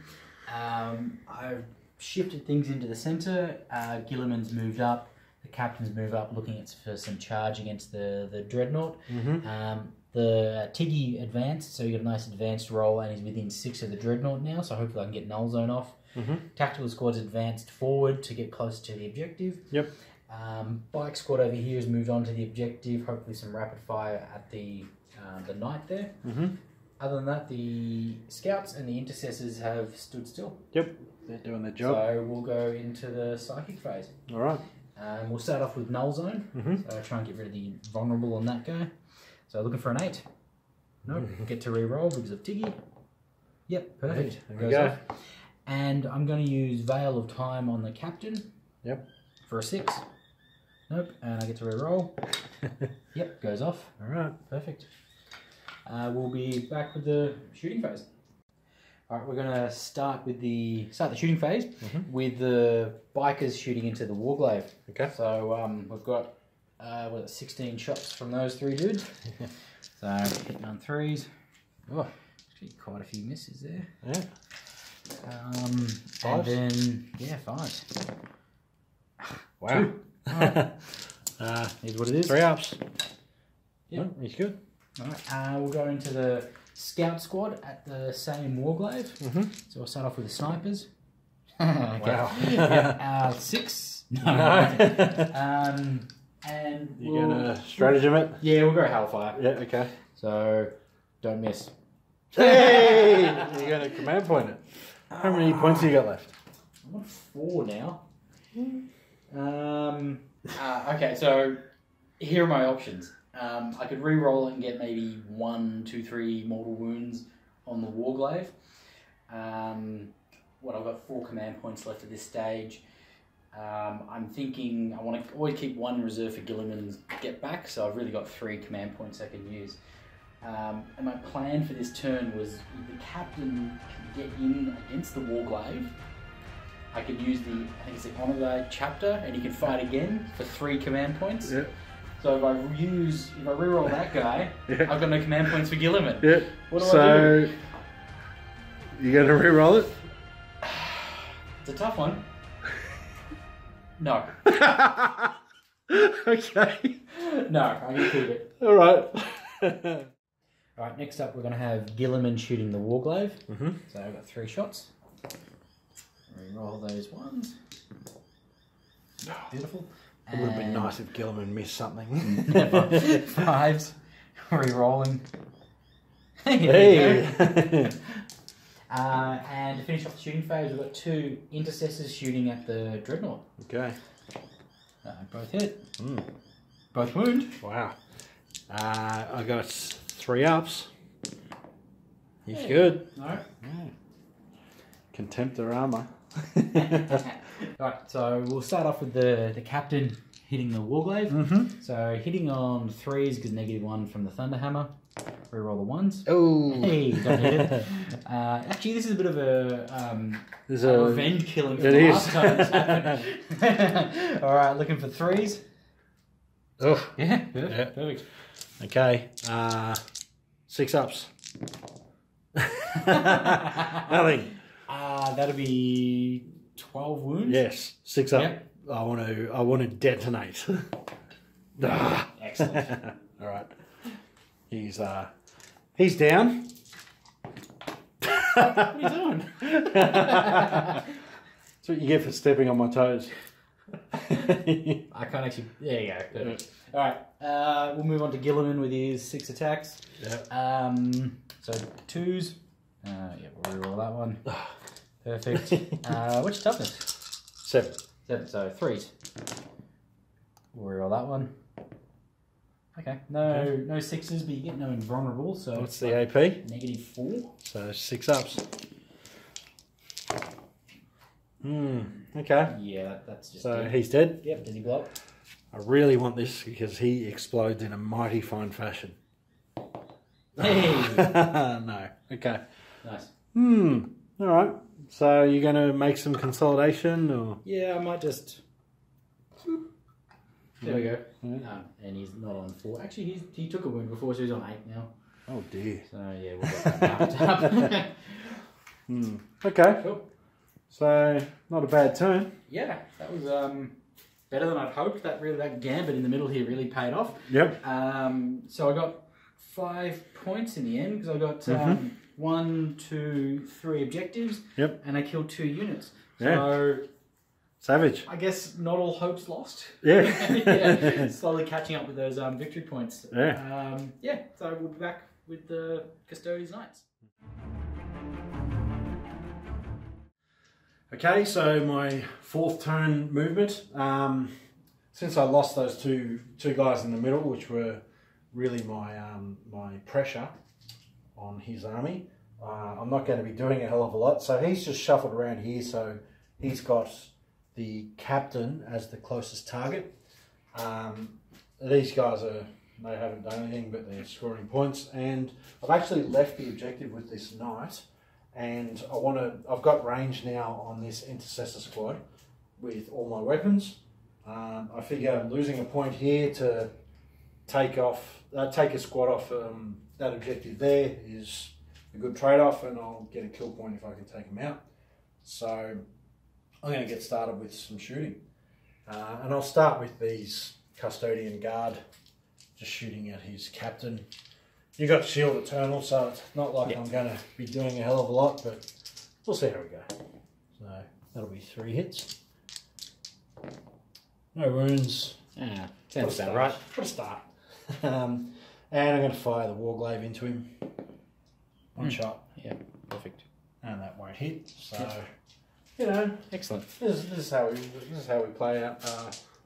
I've shifted things into the centre. Guilliman's moved up. The captains move up, looking for some charge against the Dreadnought. The Tiggy advanced, so you got a nice advanced roll, and he's within 6 of the Dreadnought now, so hopefully I can get Null Zone off. Tactical squad's advanced forward to get closer to the objective. Yep. Bike squad over here has moved on to the objective, hopefully some rapid fire at the knight there. Other than that, the scouts and the intercessors have stood still. Yep. They're doing their job. So we'll go into the psychic phase. All right. We'll start off with Null Zone. So try and get rid of the vulnerable on that guy. So looking for an 8. Nope. Get to re-roll because of Tiggy. Yep, perfect. There we go. Off. And I'm going to use Veil of Time on the captain. Yep. For a 6. Nope. And I get to re-roll. Yep, goes off. All right. Perfect. We'll be back with the shooting phase. All right, we're going to start the shooting phase with the bikers shooting into the Warglaive. Okay. So we've got 16 shots from those 3 dudes. So hitting on 3s. Oh, actually quite a few misses there. Yeah. And then 5s. Wow. 2. Right. Here's what it is. 3 ups. Yep. Oh, he's good. All right. We'll go into the scout squad at the same Warglaive. So we'll start off with the snipers. Wow. 6. No. And You're gonna stratagem it? Yeah, we'll go Hellfire. Yeah, okay. So don't miss. Hey! You're gonna command point it. How many points have you got left? I'm on 4 now. Okay, so here are my options. I could re-roll it and get maybe 1, 2, 3 mortal wounds on the Warglaive. I've got 4 command points left at this stage. I'm thinking I want to always keep 1 in reserve for Guilliman's get back, so I've really got 3 command points I can use. And my plan for this turn was if the captain can get in against the Warglaive, I could use the Honor Guard chapter, and he can fight again for 3 command points. Yeah. So if I reroll that guy, Yeah. I've got no command points for Guilliman. Yeah. What do I do? You gonna re-roll it? It's a tough one. No. Okay. No, I'm going to keep it. All right. Alright, next up we're going to have Guilliman shooting the Warglaive. Mhm. So I've got 3 shots. Re-roll those ones. Beautiful. It would have been nice if Guilliman missed something. Never. 5s. Re-rolling. Hey. And to finish off the shooting phase, we've got 2 intercessors shooting at the dreadnought. Okay. Both hit. Both wound. Wow. I got 3 ups. He's good. No. Contemptor armor. Right, so we'll start off with the captain hitting the Warglaive. So hitting on 3s because -1 from the Thunderhammer. Reroll the 1s. Oh. Hey, don't hit it. Actually, this is a bit of a revenge killing from it the is. last time this happened. All right, looking for 3s. Oh. Yeah, perfect. Okay. 6 ups. Nothing. That'll be 12 wounds. Yes. 6 up. Yep. I want to detonate. Excellent. All right. He's down. What are you doing? That's what you get for stepping on my toes. I can't actually. There you go. Perfect. All right. We'll move on to Guilliman with his 6 attacks. Yeah. So 2s. Yeah, we'll reroll that one. Perfect. What's your toughness? 7. 7. So 3s. We'll reroll that one. Okay. No 6s, but you get no invulnerable. So What's the AP? -4. So 6 ups. Okay. Yeah, that's just. So dead. he's dead. Yep. Does he blow up? I really want this because he explodes in a mighty fine fashion. Hey. No. Okay. Nice. All right. So you're going to make some consolidation, or? Yeah, I might just. There we go. Yeah. And he's not on 4. Actually, he took a wound before, so he's on 8 now. Oh dear. So yeah, we'll get that marked up. Okay. Cool. So not a bad turn. Yeah, that was better than I'd hoped. That gambit in the middle here really paid off. Yep. So I got 5 points in the end because I got 1, 2, 3 objectives. Yep. And I killed 2 units. Yeah. So Savage. I guess not all hope's lost. Yeah. Yeah. Slowly catching up with those victory points. Yeah. Yeah. So we'll be back with the Custodes Knights. Okay, so my 4th turn movement. Since I lost those two guys in the middle, which were really my my pressure on his army, I'm not going to be doing a hell of a lot. So he's just shuffled around here. So he's got the captain as the closest target. These guys they haven't done anything, but they're scoring points. And I've actually left the objective with this knight. And I've got range now on this intercessor squad with all my weapons. I figure losing a point here to take a squad off that objective there is a good trade-off, and I'll get a kill point if I can take him out. So I'm going to get started with some shooting. And I'll start with these Custodian Guard, just shooting at his captain. You got Shield Eternal, so it's not like I'm going to be doing a hell of a lot, but we'll see how we go. So that'll be 3 hits. No wounds. Sounds about right. What a start. And I'm going to fire the Warglaive into him. 1 shot. Yeah, perfect. And that won't hit. So, you know, Excellent. this is how we play out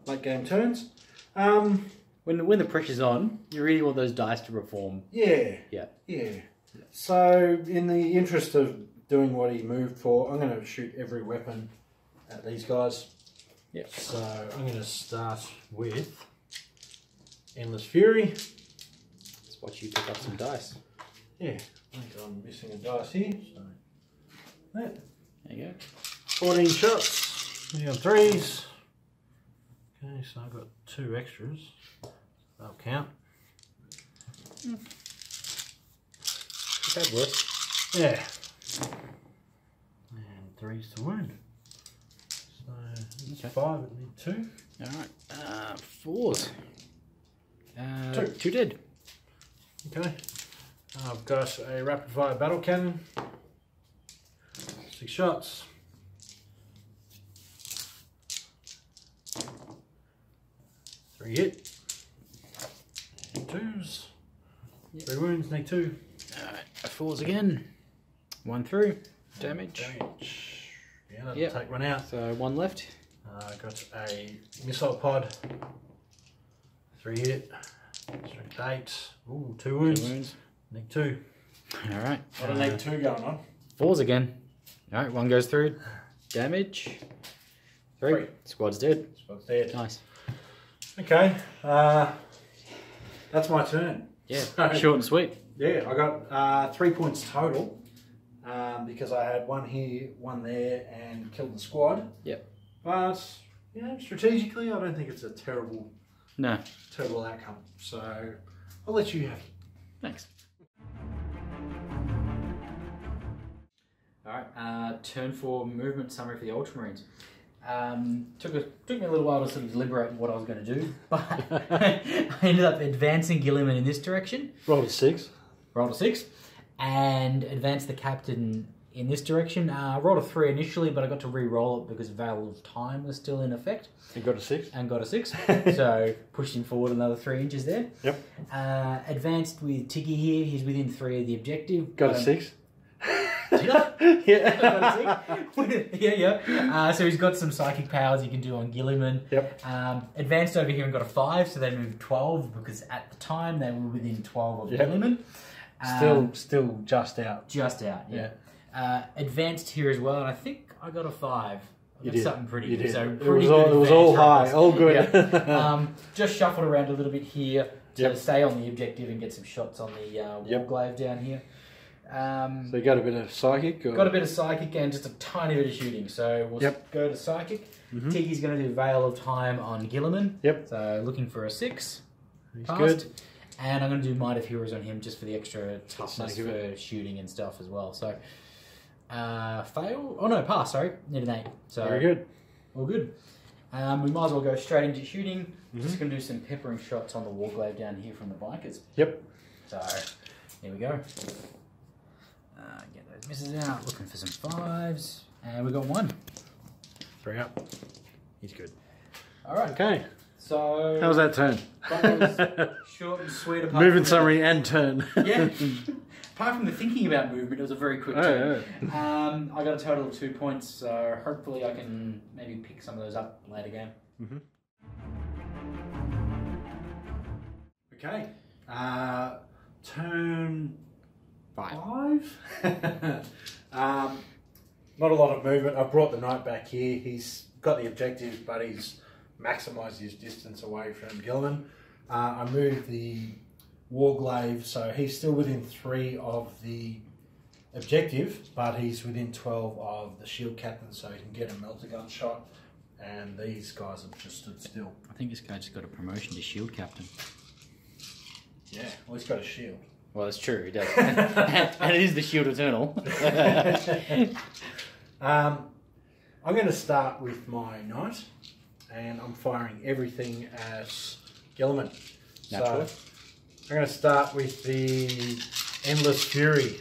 late game turns. When the pressure's on, you really want those dice to reform. Yeah. Yeah. So, in the interest of doing what he moved for, I'm going to shoot every weapon at these guys. Yep. So, I'm going to start with Endless Fury. Let's watch you pick up some dice. Yeah, I think I'm missing a dice here. So, that. There you go. 14 shots. We got 3s. Okay, so I've got 2 extras. That'll count. That works. Yeah. And 3s to wound. So it's 5, it need 2. Alright. 4s. 2. 2 dead. Okay. I've got a rapid fire battle cannon. 6 shots. 3 hit. And 2s. 3 wounds, need 2. Alright. 4s again. 1 through. damage. Yeah, that'll take one out. So 1 left. Got a missile pod. 3 hit. Strength 8. Ooh, 2 wounds. 2 wounds. Need 2. Alright. I don't need 2 going on. 4s again. Alright, 1 goes through. Damage. 3. Squad's dead. Squad's dead. Nice. Okay. That's my turn. Yeah, So, short and sweet. yeah, I got 3 points total because I had 1 here, 1 there, and killed the squad. Yep. But you know, strategically, I don't think it's a terrible outcome. So I'll let you have it. Thanks. Alright, turn 4 movement summary for the Ultramarines. Took me a little while to sort of deliberate what I was going to do, but I ended up advancing Guilliman in this direction. Rolled a 6. Rolled a 6. And advanced the captain in this direction. Rolled a 3 initially, but I got to re-roll it because Veil of Time was still in effect. You got a 6? And got a 6. So pushed him forward another 3 inches there. Yep. Advanced with Tiggy here. He's within 3 of the objective. Got a 6? Did I? Yeah. Got a 6? Yeah. So he's got some psychic powers you can do on Guilliman. Yep. Advanced over here and got a 5, so they moved 12 because at the time they were within 12 of Guilliman. Still just out. Just out, yeah. Advanced here as well, and I think I got a 5. You That's did. something pretty You good. did. So It pretty was good all, advantage high, rolls. all good. Yeah. Just shuffled around a little bit here to stay on the objective and get some shots on the Warglaive down here. So you got a bit of psychic? Or? Got a bit of psychic and just a tiny bit of shooting. So we'll go to psychic. Tiggy's going to do Veil of Time on Guilliman. Yep. So looking for a 6. He's Passed. good. And I'm going to do Might of Heroes on him just for the extra toughness for shooting and stuff as well. So fail. Oh no, pass. Sorry, need an 8. So very good. All good. We might as well go straight into shooting. Just going to do some peppering shots on the Warglaive down here from the bikers. Yep. So here we go. Get those misses out. Looking for some 5s, and we got 1. 3 up. He's good. All right. Okay. So How was that turn? that was short and sweet. Movement summary and turn. Yeah. Apart from the thinking about movement, it was a very quick turn. I got a total of 2 points, so hopefully I can maybe pick some of those up later game. Okay. Turn 5. Not a lot of movement. I've brought the knight back here. He's got the objective, but he's maximised his distance away from Guilliman. I moved the Warglaive, so he's still within 3 of the objective, but he's within 12 of the shield captain, so he can get a melter gun shot. And these guys have just stood still. I think this guy just got a promotion to shield captain. Yeah, well, he's got a shield. Well, that's true, he does. And it is the shield eternal. I'm going to start with my knight, and I'm firing everything as Guilliman. Naturally. So I'm going to start with the Endless Fury.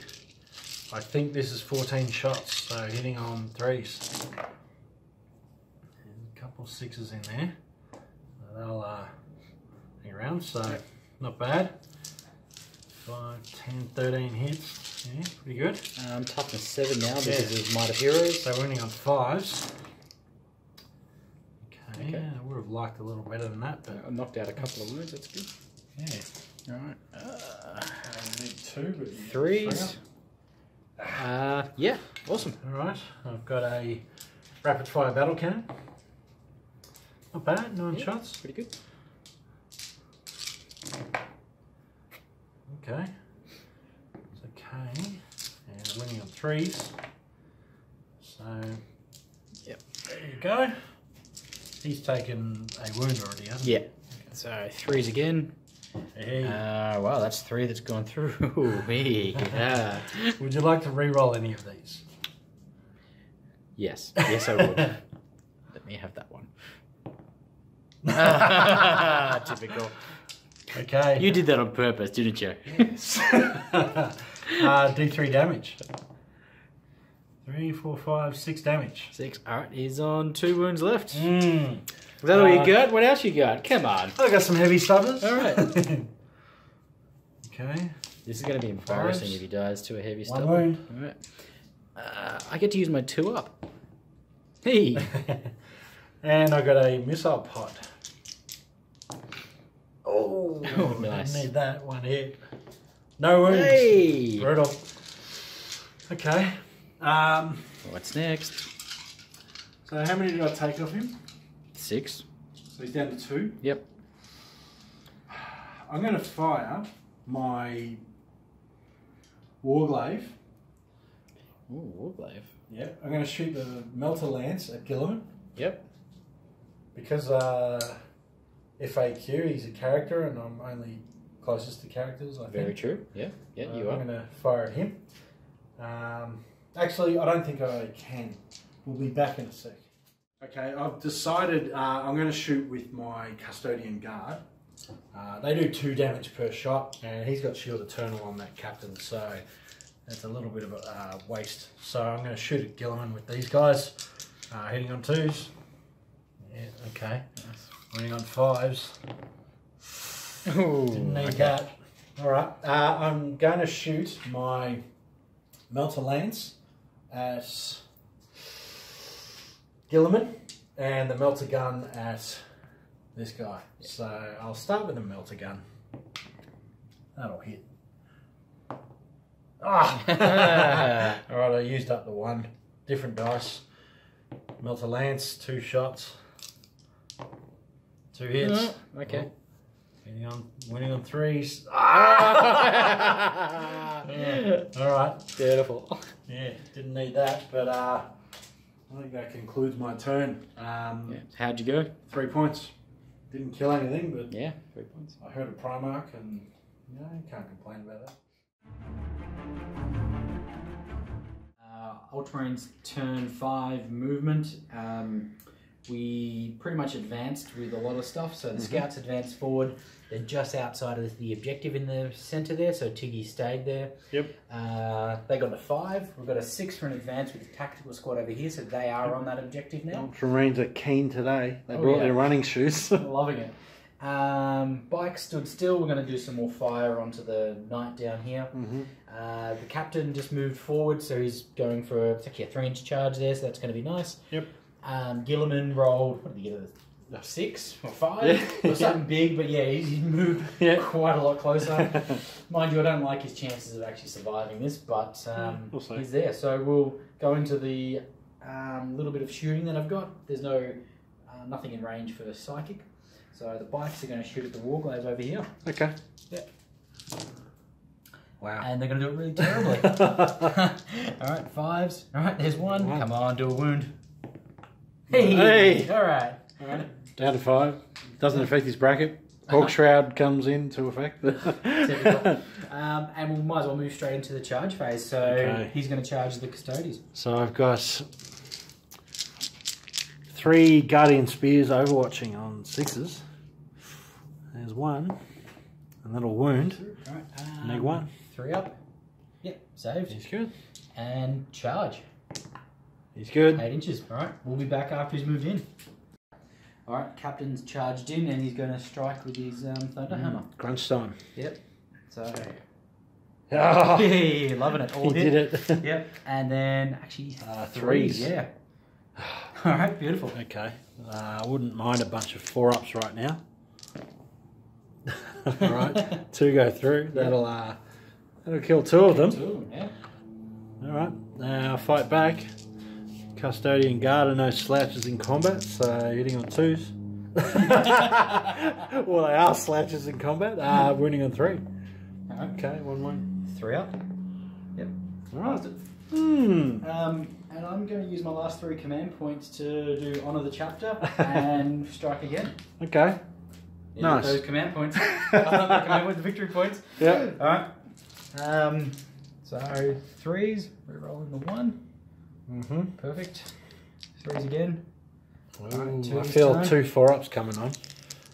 I think this is 14 shots, so hitting on 3s. And a couple of 6s in there. So they'll hang around, so not bad. 5, 10, 13 hits. Yeah, pretty good. Toughness 7 now because of Might of Heroes. So we're winning on 5s. Okay. I would have liked a little better than that, but I knocked out a couple of wounds, that's good. yeah. Alright. I need 2, but 3s. Yeah, awesome. Alright, I've got a rapid fire battle cannon. Not bad, 9 shots. Pretty good. Okay. It's okay. And I'm winning on 3s. So, yep. There you go. He's taken a wound already, hasn't he? Yeah. So 3s again. Hey. Wow, that's 3 that's gone through. Yeah. Would you like to re-roll any of these? Yes. Yes, I would. Let me have that one. Typical. Okay. You did that on purpose, didn't you? Yes. Do 3 damage. 3, 4, 5, 6 damage. 6. Alright, he's on 2 wounds left. Mm. Is that all you got? What else you got? Come on. I got some heavy stubbers. Alright. Okay. This is going to be embarrassing if he dies to a heavy 1 stubber. wound. Alright. I get to use my 2 up. Hey! And I got a missile pod. Oh, nice. Didn't need that one hit. No wounds. Hey! Brutal. Okay. What's next? So how many did I take off him? 6. So he's down to 2. Yep. I'm going to fire my Warglaive. Ooh, Warglaive. Yep. I'm going to shoot the Melter Lance at Guilliman. Yep. Because FAQ, he's a character and I'm only closest to characters, I think. Very true. Yeah. Yeah, you I'm are. going to fire at him. Actually, I don't think I can. We'll be back in a sec. Okay, I've decided I'm going to shoot with my Custodian Guard. They do 2 damage per shot, and he's got Shield Eternal on that captain, so that's a little bit of a waste. So I'm going to shoot at Guilliman with these guys, hitting on 2s. Yeah, okay. Nice. Running on 5s. Ooh, Didn't need that. All right, I'm going to shoot my Melter Lance at Guilliman and the Melter Gun at this guy. Yep. So I'll start with the Melter Gun. That'll hit. Ah! All right, I used up the 1. Different dice. Melter Lance, 2 shots. 2 hits. Okay. Winning on 3s. Ah! Yeah. All right. Beautiful. Yeah, didn't need that, but I think that concludes my turn. Yeah. How'd you go? 3 points. Didn't kill anything, but Yeah, 3 points. I heard a Primarch, and you can't complain about that. Ultramarines turn 5 movement. We pretty much advanced with a lot of stuff. So the scouts advanced forward. They're just outside of the objective in the centre there. So Tiggy stayed there. Yep. They got a 5. We've got a 6 for an advance with the tactical squad over here. So they are on that objective now. Ultramarines are keen today. They brought their running shoes. Loving it. Bike stood still. We're going to do some more fire onto the knight down here. The captain just moved forward, so he's going for it's actually a 3-inch charge there, so that's going to be nice. Yep. Guilliman rolled, what did he get? A 6 or 5 or something big, but yeah, he's moved quite a lot closer. Mind you, I don't like his chances of actually surviving this, but he's there. So we'll go into the little bit of shooting that I've got. There's nothing in range for psychic. So the bikes are going to shoot at the Warglaive over here. Okay. Yep. Wow. And they're going to do it really terribly. Alright, 5s. Alright, there's 1. Come on, do a wound. Hey! Alright. Down to 5. Doesn't affect his bracket. Hawk Shroud comes into effect. Typical. And we might as well move straight into the charge phase. So he's going to charge the Custodes. So I've got 3 Guardian Spears overwatching on 6s. There's 1. And that'll wound. Alright. Need 1. 3 up. Yep, saved. He's good. And charge. He's good. 8 inches. Alright, we'll be back after he's moved in. Alright, captain's charged in and he's going to strike with his Thunder Hammer. Crunch time. Yep. So. Oh, Hey, loving it. All he hit. did it. Yep. And then actually 3s. Yeah. Alright, beautiful. Okay. I wouldn't mind a bunch of 4-ups right now. Alright. 2 go through. That'll kill 2 of them. 2 of them, yeah. Alright. Now fight back. Custodian Guard are no slouches in combat, so hitting on 2s. Well, they are slouches in combat. Winning on 3. Alright. Okay, 1-1. 3 up. Yep. Alright. And I'm going to use my last 3 command points to do Honour the Chapter and strike again. Okay. Nice. Those command points. Command points, the victory points. Yeah. Alright. So 3s, re-rolling the 1. Perfect. 3s again. Ooh, Two I this feel time. 2 4-ups coming on.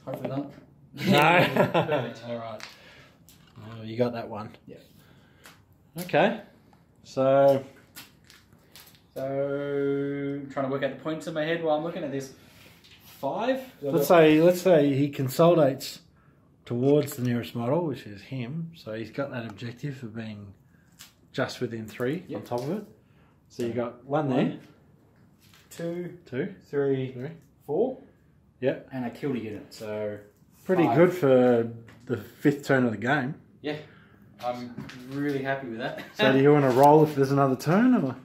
Hopefully not. No. Perfect. Alright. Oh, you got that one. Yeah. Okay. So I'm trying to work out the points in my head while I'm looking at this. 5? let's say he consolidates towards the nearest model, which is him. So he's got that objective of being just within 3 on top of it. So you got one there. 2, Two. 3, 4. Yeah. And I killed a unit, so... Pretty 5. good for the 5th turn of the game. Yeah, I'm really happy with that. So do you want to roll if there's another turn? Or?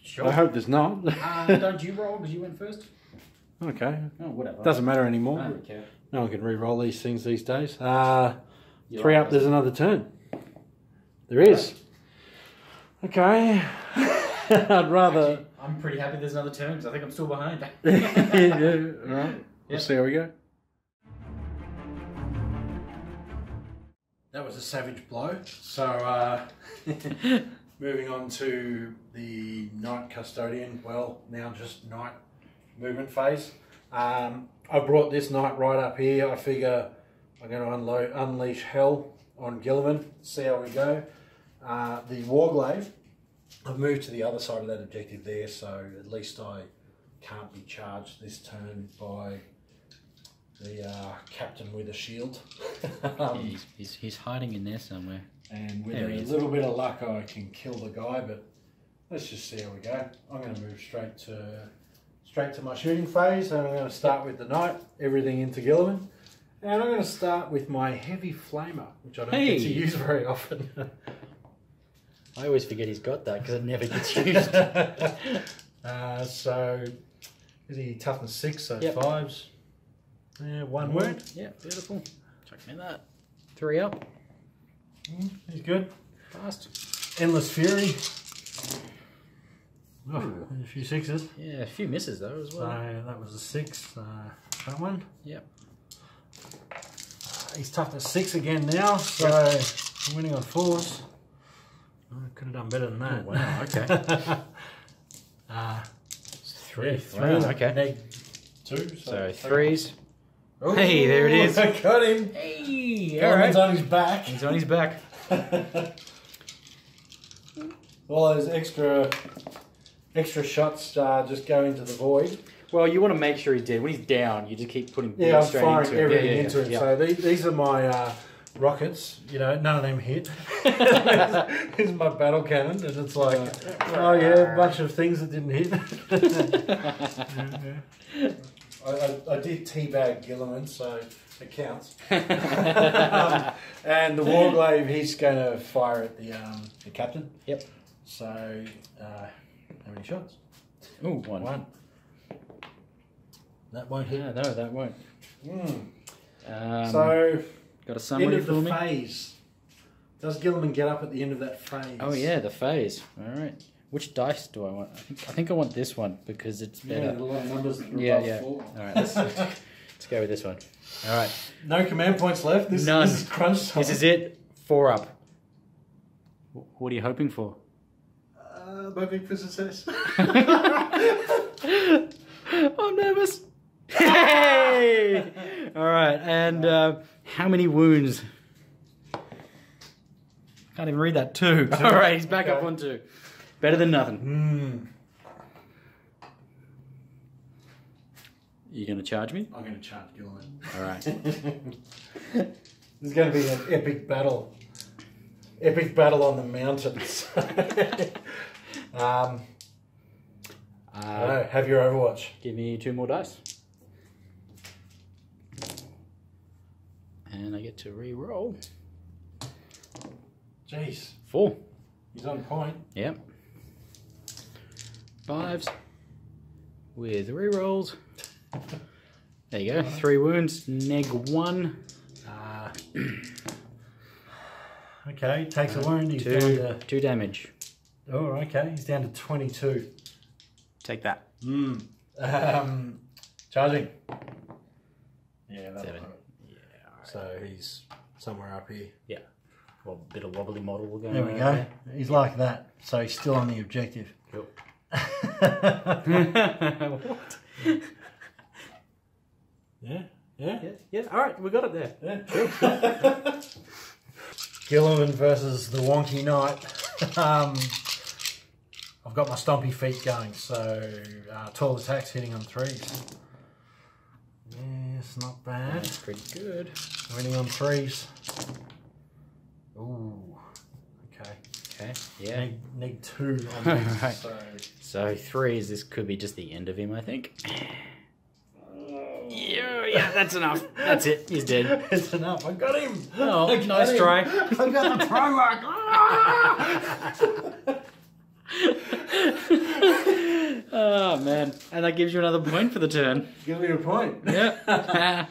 Sure. I hope there's not. Don't you roll because you went first? Okay. Oh, whatever. Doesn't matter anymore. I don't really care. No one can re-roll these things these days. You 3 like up, there's another turn. There is. Okay. I'd rather... Actually, I'm pretty happy there's another turn because I think I'm still behind. Yeah, all right. We'll see how we go. That was a savage blow. So, moving on to the Knight Custodian, well, now just Knight movement phase. I brought this Knight right up here. I figure I'm going to unleash hell on Guilliman, see how we go. The Warglaive, I've moved to the other side of that objective there, so at least I can't be charged this turn by the captain with a shield. He's hiding in there somewhere. And with There he a is. little bit of luck, I can kill the guy, but let's just see how we go. I'm going to move straight to my shooting phase, and I'm going to start with the Knight, everything into Guilliman. And I'm going to start with my Heavy Flamer, which I don't get to use very often. I always forget he's got that because it never gets used. So, is he toughness 6, so Yep. 5s? Yeah, 1 wound. Yeah, beautiful. Chuck me that. 3 up. He's good. Fast. Endless Fury. Oh, a few 6s. Yeah, a few misses though as well. So that was a 6. That one. Yep. He's toughness 6 again now, so I'm winning on 4s. I could have done better than that. Oh, wow, okay. 3. 3. Wow, okay. Neg 2. So 3s. Ooh, Hey, there it is. I got him. Hey, Guilliman's on his back. He's on his back. All those extra shots just go into the void. Well, you want to make sure he's dead. When he's down, you just keep putting Yeah, I'm straight firing into him. everything Yeah, into him. yeah. So these are my rockets. You know, none of them hit. This is my battle cannon, and it's like, oh yeah, a bunch of things that didn't hit. I did teabag Guilliman, so it counts. And the Warglaive, he's going to fire at the captain. Yep. So, how many shots? Ooh, 1. 1. That won't hit. Yeah, no, that won't. So, got a end summary of for the me? phase. Does Guilliman get up at the end of that phase? Oh yeah, the phase. All right. Which dice do I want? I think I want this one because it's Yeah, better. the little numbers that are Yeah, above yeah. 4. All right, let's go with this one. All right. No command points left. This None. is crunch time. This is it. 4 up. What are you hoping for? Hoping for success. I'm nervous. Hey! All right, and how many wounds? Can't even read that. 2. All right, he's back up on 2. Better than nothing. You gonna charge me? I'm going to charge Guilliman. All right. This is going to be an epic battle. Epic battle on the mountains. Have your Overwatch. Give me 2 more dice. And I get to re-roll. Jeez. 4. He's on point. Yep. 5s with re-rolls. There you go. 3 wounds. Neg 1. Okay, takes a wound. He's down to... 2 damage. Oh, okay. He's down to 22. Take that. Charging. Yeah, that's 7. right. Yeah. All right. So he's somewhere up here. Yeah. Well, bit of wobbly model will go. There we go. He's like that. So he's still on the objective. Cool. What? Yeah. Yeah. All right, we got it there. Yeah. Guilliman versus the Wonky Knight. I've got my stompy feet going, so 12 attacks hitting on 3s. Yes, not bad. That's pretty good. Winning on 3s. Ooh. Okay. Okay. Yeah. Neg 2 on this. Right. So So 3 is this could be just the end of him, I think. Yeah, that's enough. That's it. He's dead. it's enough. I got him. Oh, nice try. I got the Primarch. Oh man, and that gives you another point for the turn. Give me a point. Yeah.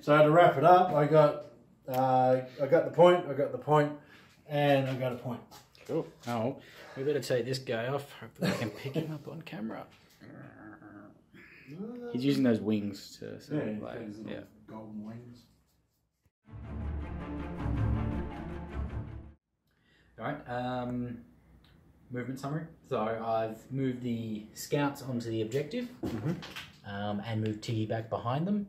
So to wrap it up, I got the point, and I got a point. Cool. Oh, we better take this guy off. Hopefully I can pick him up on camera. He's using those wings to sort of like, yeah. Golden wings. Alright, movement summary. So I've moved the scouts onto the objective and moved Tiggy back behind them.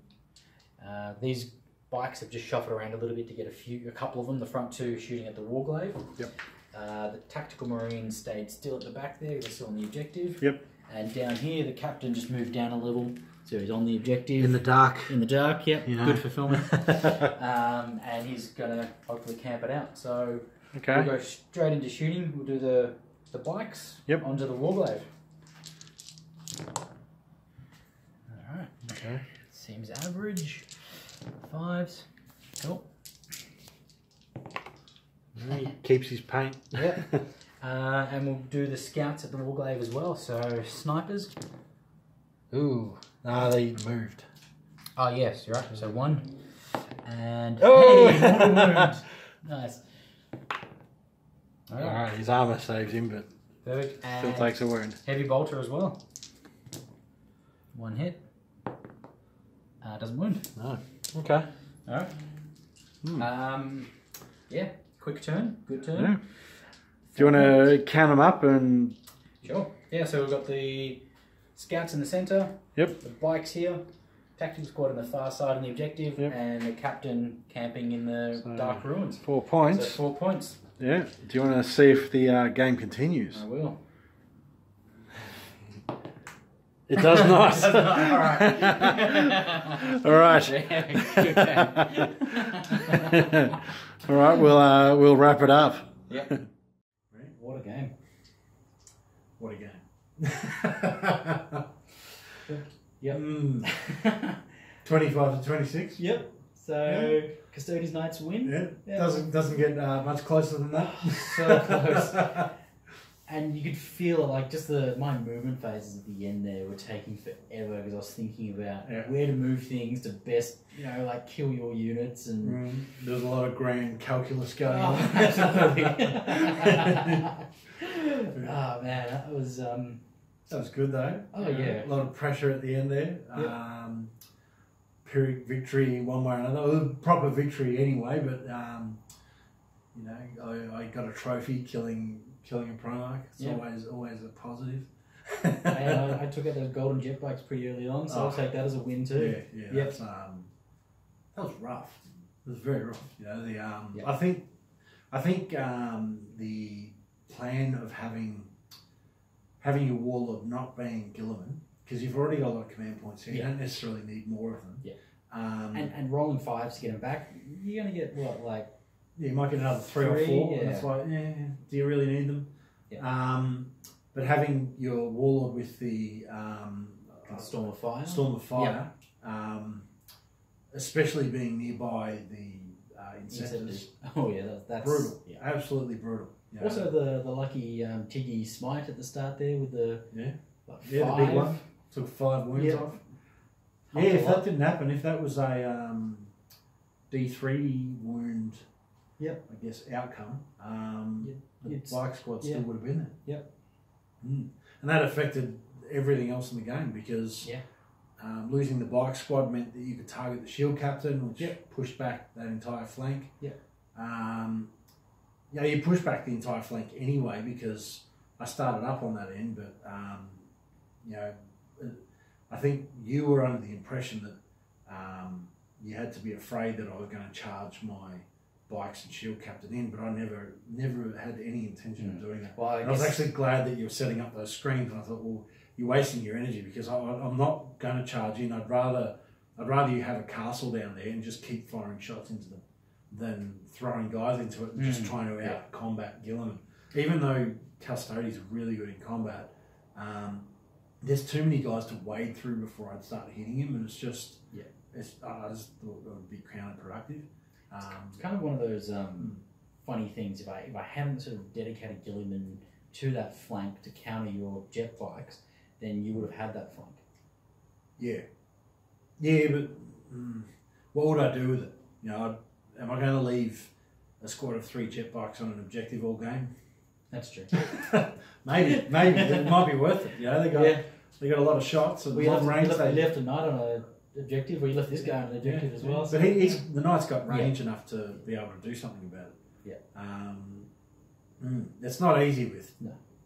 These bikes have just shuffled around a little bit to get a couple of them, the front two shooting at the Warglaive. Yep. The tactical marines stayed still at the back there, they're still on the objective. Yep. And down here, the captain just moved down a level, so he's on the objective. In the dark. In the dark, yep. You know. Good for filming. And he's going to hopefully camp it out. So we'll go straight into shooting. We'll do the bikes onto the Warglaive. Alright. Okay. Seems average. 5s. Cool. He keeps his paint. Yep. And we'll do the scouts at the Warglaive as well. So snipers. Ooh. Ah, they moved. Oh yes, you're right. So 1. And oh! hey, one wound. Nice. Alright, his armour saves him, but Perfect. still takes a wound. Heavy bolter as well. 1 hit. Doesn't wound. No. Okay. Alright. Yeah, quick turn. Good turn. Yeah. Do you want to count them up and... Sure. Yeah, so we've got the scouts in the centre. Yep. The bikes here. Tactical squad on the far side on the objective. Yep. And the captain camping in the dark ruins. 4 points. So 4 points. Yeah. Do you want to see if the game continues? I will. It does not. It does not. All right. All right. All right. We'll wrap it up. Yep. What a game. What a game. Yep. 25 to 26. Yep. So Custodes Knights win. Yeah. Yeah. Doesn't get much closer than that. So close. And you could feel it, like just my movement phases at the end there were taking forever because I was thinking about where to move things to best, like kill your units and. There was a lot of grand calculus going on. Absolutely. Oh man, that was. That was good though. Oh yeah. A lot of pressure at the end there. Yep. Pyrrhic victory one way or another. It was a proper victory anyway, but I got a trophy killing a Primarch. It's always a positive. I took out those golden jet bikes pretty early on, so I'll take that as a win too. Yeah. Yep. That was rough. It was very rough. Yep. I think the plan of having your warlord not being Guilliman, because you've already got a lot of command points here. You don't necessarily need more of them. Yeah. And rolling 5s to get them back, you're going to get what, like. Yeah, you might get another 3 or 4. Yeah. And it's like, do you really need them? Yeah. But having your warlord with the Storm of Fire. Especially being nearby the Inceptors. Oh yeah, that's brutal. Yeah. Absolutely brutal. Also the lucky Tiggy smite at the start there with the the 5. big one. Took 5 wounds off. Yeah, if that didn't happen, if that was a D3 wound, I guess outcome, the bike squad still would have been there. Yep. And that affected everything else in the game because losing the bike squad meant that you could target the shield captain, which pushed back that entire flank. You push back the entire flank anyway because I started up on that end, but I think you were under the impression that you had to be afraid that I was going to charge my bikes and shield captain in, but I never had any intention of doing that. Well, I was actually glad that you were setting up those screens, and I thought, well, you're wasting your energy because I'm not going to charge in. I'd rather you have a castle down there and just keep firing shots into them than throwing guys into it and just trying to out combat Guilliman. even though Custodes are really good in combat, there's too many guys to wade through before I'd start hitting him, and it's just, I just thought it would be counterproductive. It's kind of one of those funny things. If I hadn't sort of dedicated Guilliman to that flank to counter your jet bikes, then you would have had that flank. Yeah, but what would I do with it? You know, am I going to leave a squad of 3 jet bikes on an objective all game? That's true. maybe it might be worth it. You know, they got a lot of shots and long range. You left a knight on an objective, or you left this guy on an objective as well. But the knight's got range enough to be able to do something about it. Yeah. It's not easy with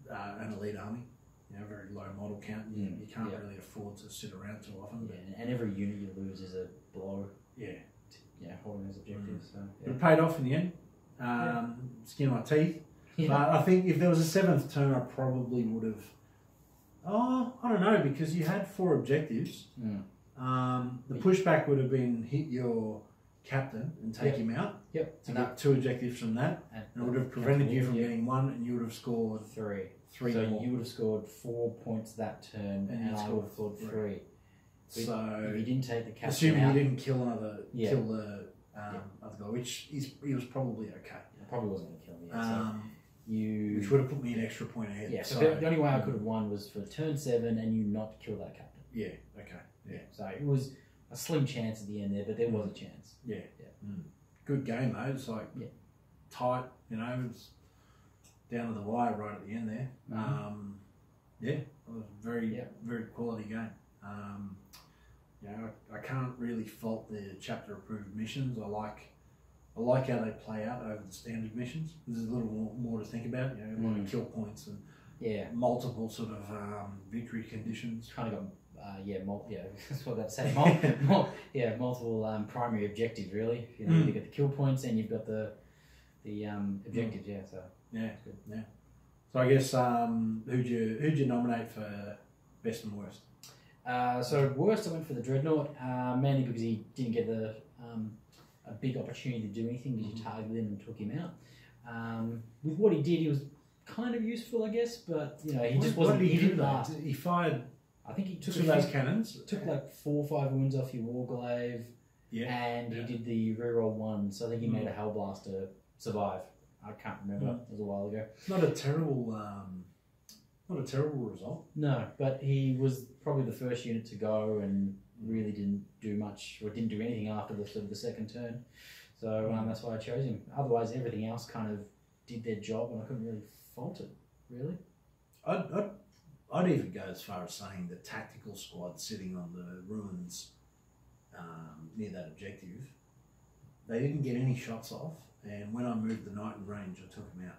an elite army. You know, very low model count. You can't really afford to sit around too often. And every unit you lose is a blow. Yeah. Holding those objectives. So, It paid off in the end. Skin of my teeth. Yeah. But I think if there was a 7th turn, I probably would have. Oh, I don't know, because you had 4 objectives. The pushback would have been hit your captain and take him out. Yep. To get 2 objectives from that, and it would have prevented you from getting 1, and you would have scored 3. So more. you would have scored 4 points that turn, and I would have scored 3. So if you didn't take the captain assuming out, you didn't kill the other guy, which he was probably okay. I probably wasn't going to kill me. Which would have put me an extra point ahead. Yeah. So the only way I could have won was for turn 7, and you not kill that captain. Yeah. Okay. Yeah. So it was a slim chance at the end there, but there was a chance. Yeah. Good game though. It's like tight. You know, it's down to the wire right at the end there. It was a very quality game. You know, I can't really fault the chapter approved missions. I like how they play out over the standard missions. There's a little more to think about. You know, a lot of kill points and multiple sort of victory conditions. Kind of got that's what I'd say. Multiple primary objectives really. You know, you've got the kill points and you've got the objectives. So good. Yeah. So I guess who'd you nominate for best and worst? So worst, I went for the Dreadnought, mainly because he didn't get a big opportunity to do anything because you targeted him and took him out. With what he did, he was kind of useful, I guess, but you know, he just wasn't. He didn't last. He fired. I think he took those cannons. Took like 4 or 5 wounds off your Warglaive, and he did the reroll 1. So I think he made a Hellblaster survive. I can't remember. It was a while ago. Not a terrible result. No, but he was probably the first unit to go and really didn't do much or didn't do anything after the sort of the second turn. So that's why I chose him. Otherwise, everything else kind of did their job, and I couldn't really fault it. Really, I'd even go as far as saying the tactical squad sitting on the ruins near that objective, they didn't get any shots off, and when I moved the knight in range, I took him out.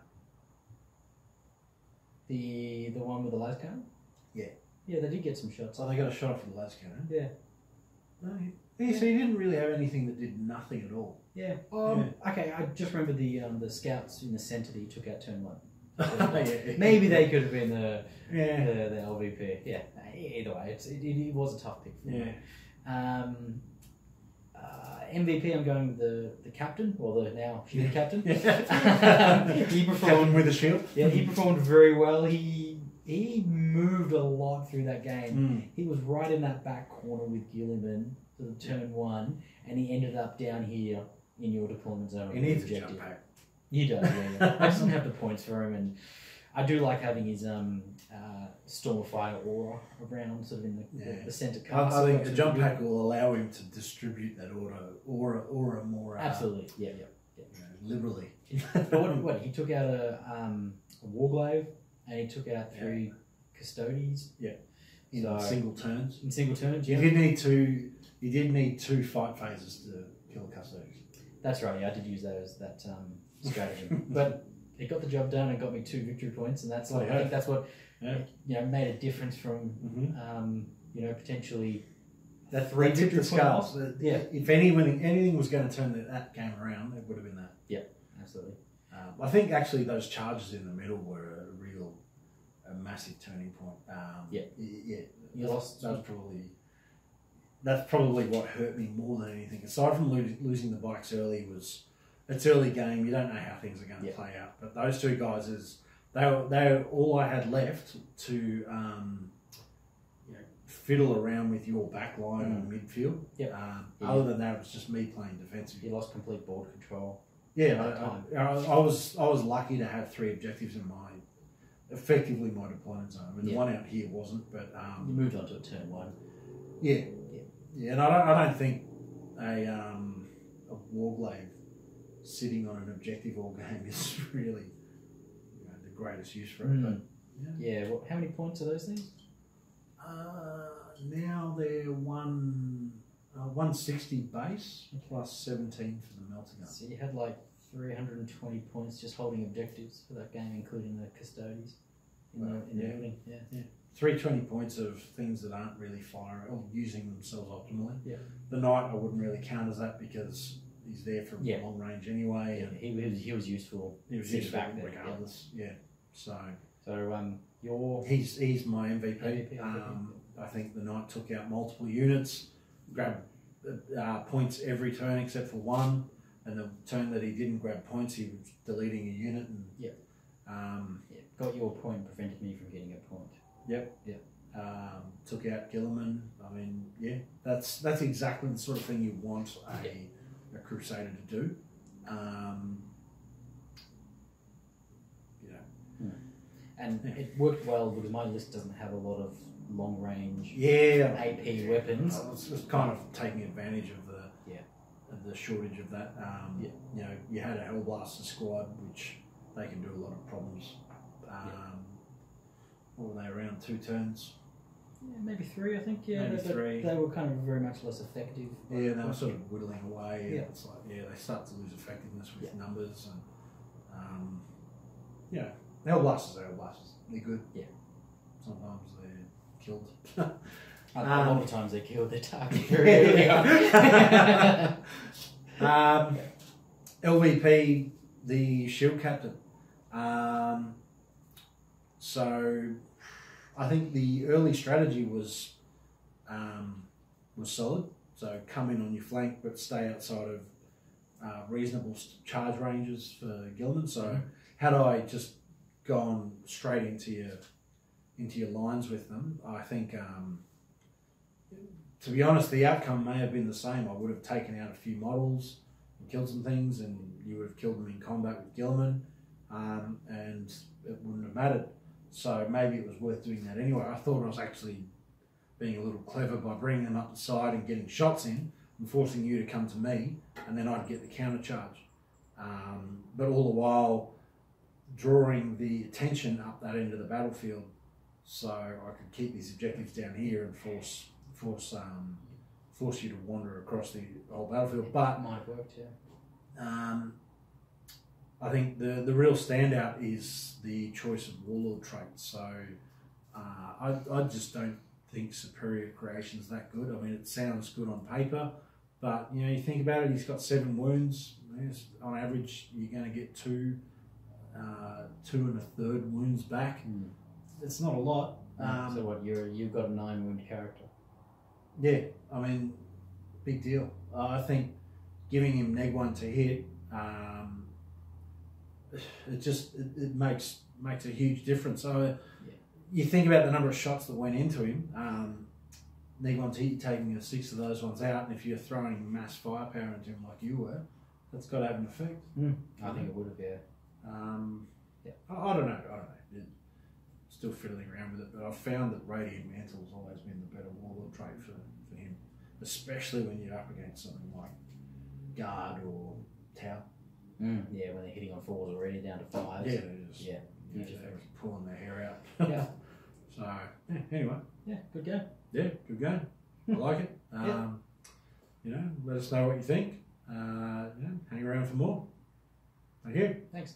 The one with the las cannon? Yeah, they did get some shots. Oh, they got a shot off with the las cannon? Yeah. No, so he didn't really have anything that did nothing at all. Yeah. Okay, I just remember the scouts in the centre that he took out turn 1. Maybe they could have been the LVP. Yeah. Either way, it was a tough pick for me. MVP, I'm going with the captain, or the now shield captain. He performed with the shield. Yeah, he performed very well. He moved a lot through that game. He was right in that back corner with Guilliman for the turn 1, and he ended up down here in your deployment zone. He needs a jump pack. He does, yeah. I just didn't have the points for him, and I do like having his Stormfire aura around, sort of in the centre castle. I think the jump pack will allow him to distribute that aura more. Absolutely, yeah. You know, liberally. What he took out a Warglaive, and he took out 3 Custodes. Yeah. In single turns. In single turns, yeah. You did need 2 fight phases to kill Custodes. That's right. Yeah, I did use that strategy, but it got the job done and got me 2 victory points, and I think that's what made a difference from potentially that 3 victory scales. If anything was going to turn that game around, it would have been that. Yeah, absolutely. I think actually those charges in the middle were a massive turning point. You lost. That's probably what hurt me more than anything. Aside from losing the bikes early, it's early game. You don't know how things are going to play out. But those 2 guys, they were all I had left to fiddle around with your back line or midfield. Yep. Other than that, it was just me playing defensive. You lost complete board control. Yeah, I was lucky to have 3 objectives in my effectively my deployment zone. I mean, the one out here wasn't, but you moved on to a turn 1. Yeah, and I don't think a Warglaive sitting on an objective all game is really the greatest use for it. But yeah. How many points are those things? Now they're 160 base plus 17 for the melting up. So you had like 320 points just holding objectives for that game, including the Custodes in the building. Yeah. 320 points of things that aren't really firing or using themselves optimally. Yeah. The knight I wouldn't really count as that because he's there from long range anyway. Yeah, and he was useful. He was useful back there regardless. Yeah. So he's my MVP. I think the knight took out multiple units, grabbed points every turn except for one, and the turn that he didn't grab points, he was deleting a unit and got your point, prevented me from getting a point. Yep. Took out Guilliman. I mean, that's exactly the sort of thing you want a Crusader to do. And it worked well because my list doesn't have a lot of long range AP weapons. I was kind of taking advantage of the shortage of that. You had a Hellblaster squad, which they can do a lot of problems. What were they, around 2 turns? Yeah, maybe 3, I think. Yeah, maybe 3. They were kind of very much less effective. Yeah, they were sort of whittling away. Yeah. It's like, they start to lose effectiveness with numbers. And, Hellblasters are Hellblasters. They're good. Yeah. Sometimes they're killed. A lot of times they're killed. They're targeted very early. LVP, the Shield Captain. So I think the early strategy was solid. So come in on your flank, but stay outside of reasonable charge ranges for Guilliman. So had I just gone straight into your lines with them, I think to be honest, the outcome may have been the same. I would have taken out a few models and killed some things, and you would have killed them in combat with Guilliman, and it wouldn't have mattered. So maybe it was worth doing that anyway. I thought I was actually being a little clever by bringing them up the side and getting shots in and forcing you to come to me, and then I'd get the counter charge. But all the while drawing the attention up that end of the battlefield, so I could keep these objectives down here and force you to wander across the whole battlefield. But might have worked, I think the real standout is the choice of warlord traits. So I just don't think Superior Creation's that good. I mean, it sounds good on paper, but you think about it, he's got 7 wounds. On average, you're going to get 2 2.33 wounds back. It's not a lot. So what? You've got a 9 wound character. Yeah, I mean, big deal. I think giving him -1 to hit, it makes a huge difference. So you think about the number of shots that went into him. -1 to hit, taking 6 of those ones out, and if you're throwing mass firepower into him like you were, that's got to have an effect. I think it would have, I don't know. Still fiddling around with it, but I've found that Radiant Mantle's always been the better warlord trait for him, especially when you're up against something like Guard or Tower. When they're hitting on 4s already down to 5s. They're pulling their hair out. So anyway. Good game. Good game. I like it. Let us know what you think. Hang around for more. Thank you. Thanks.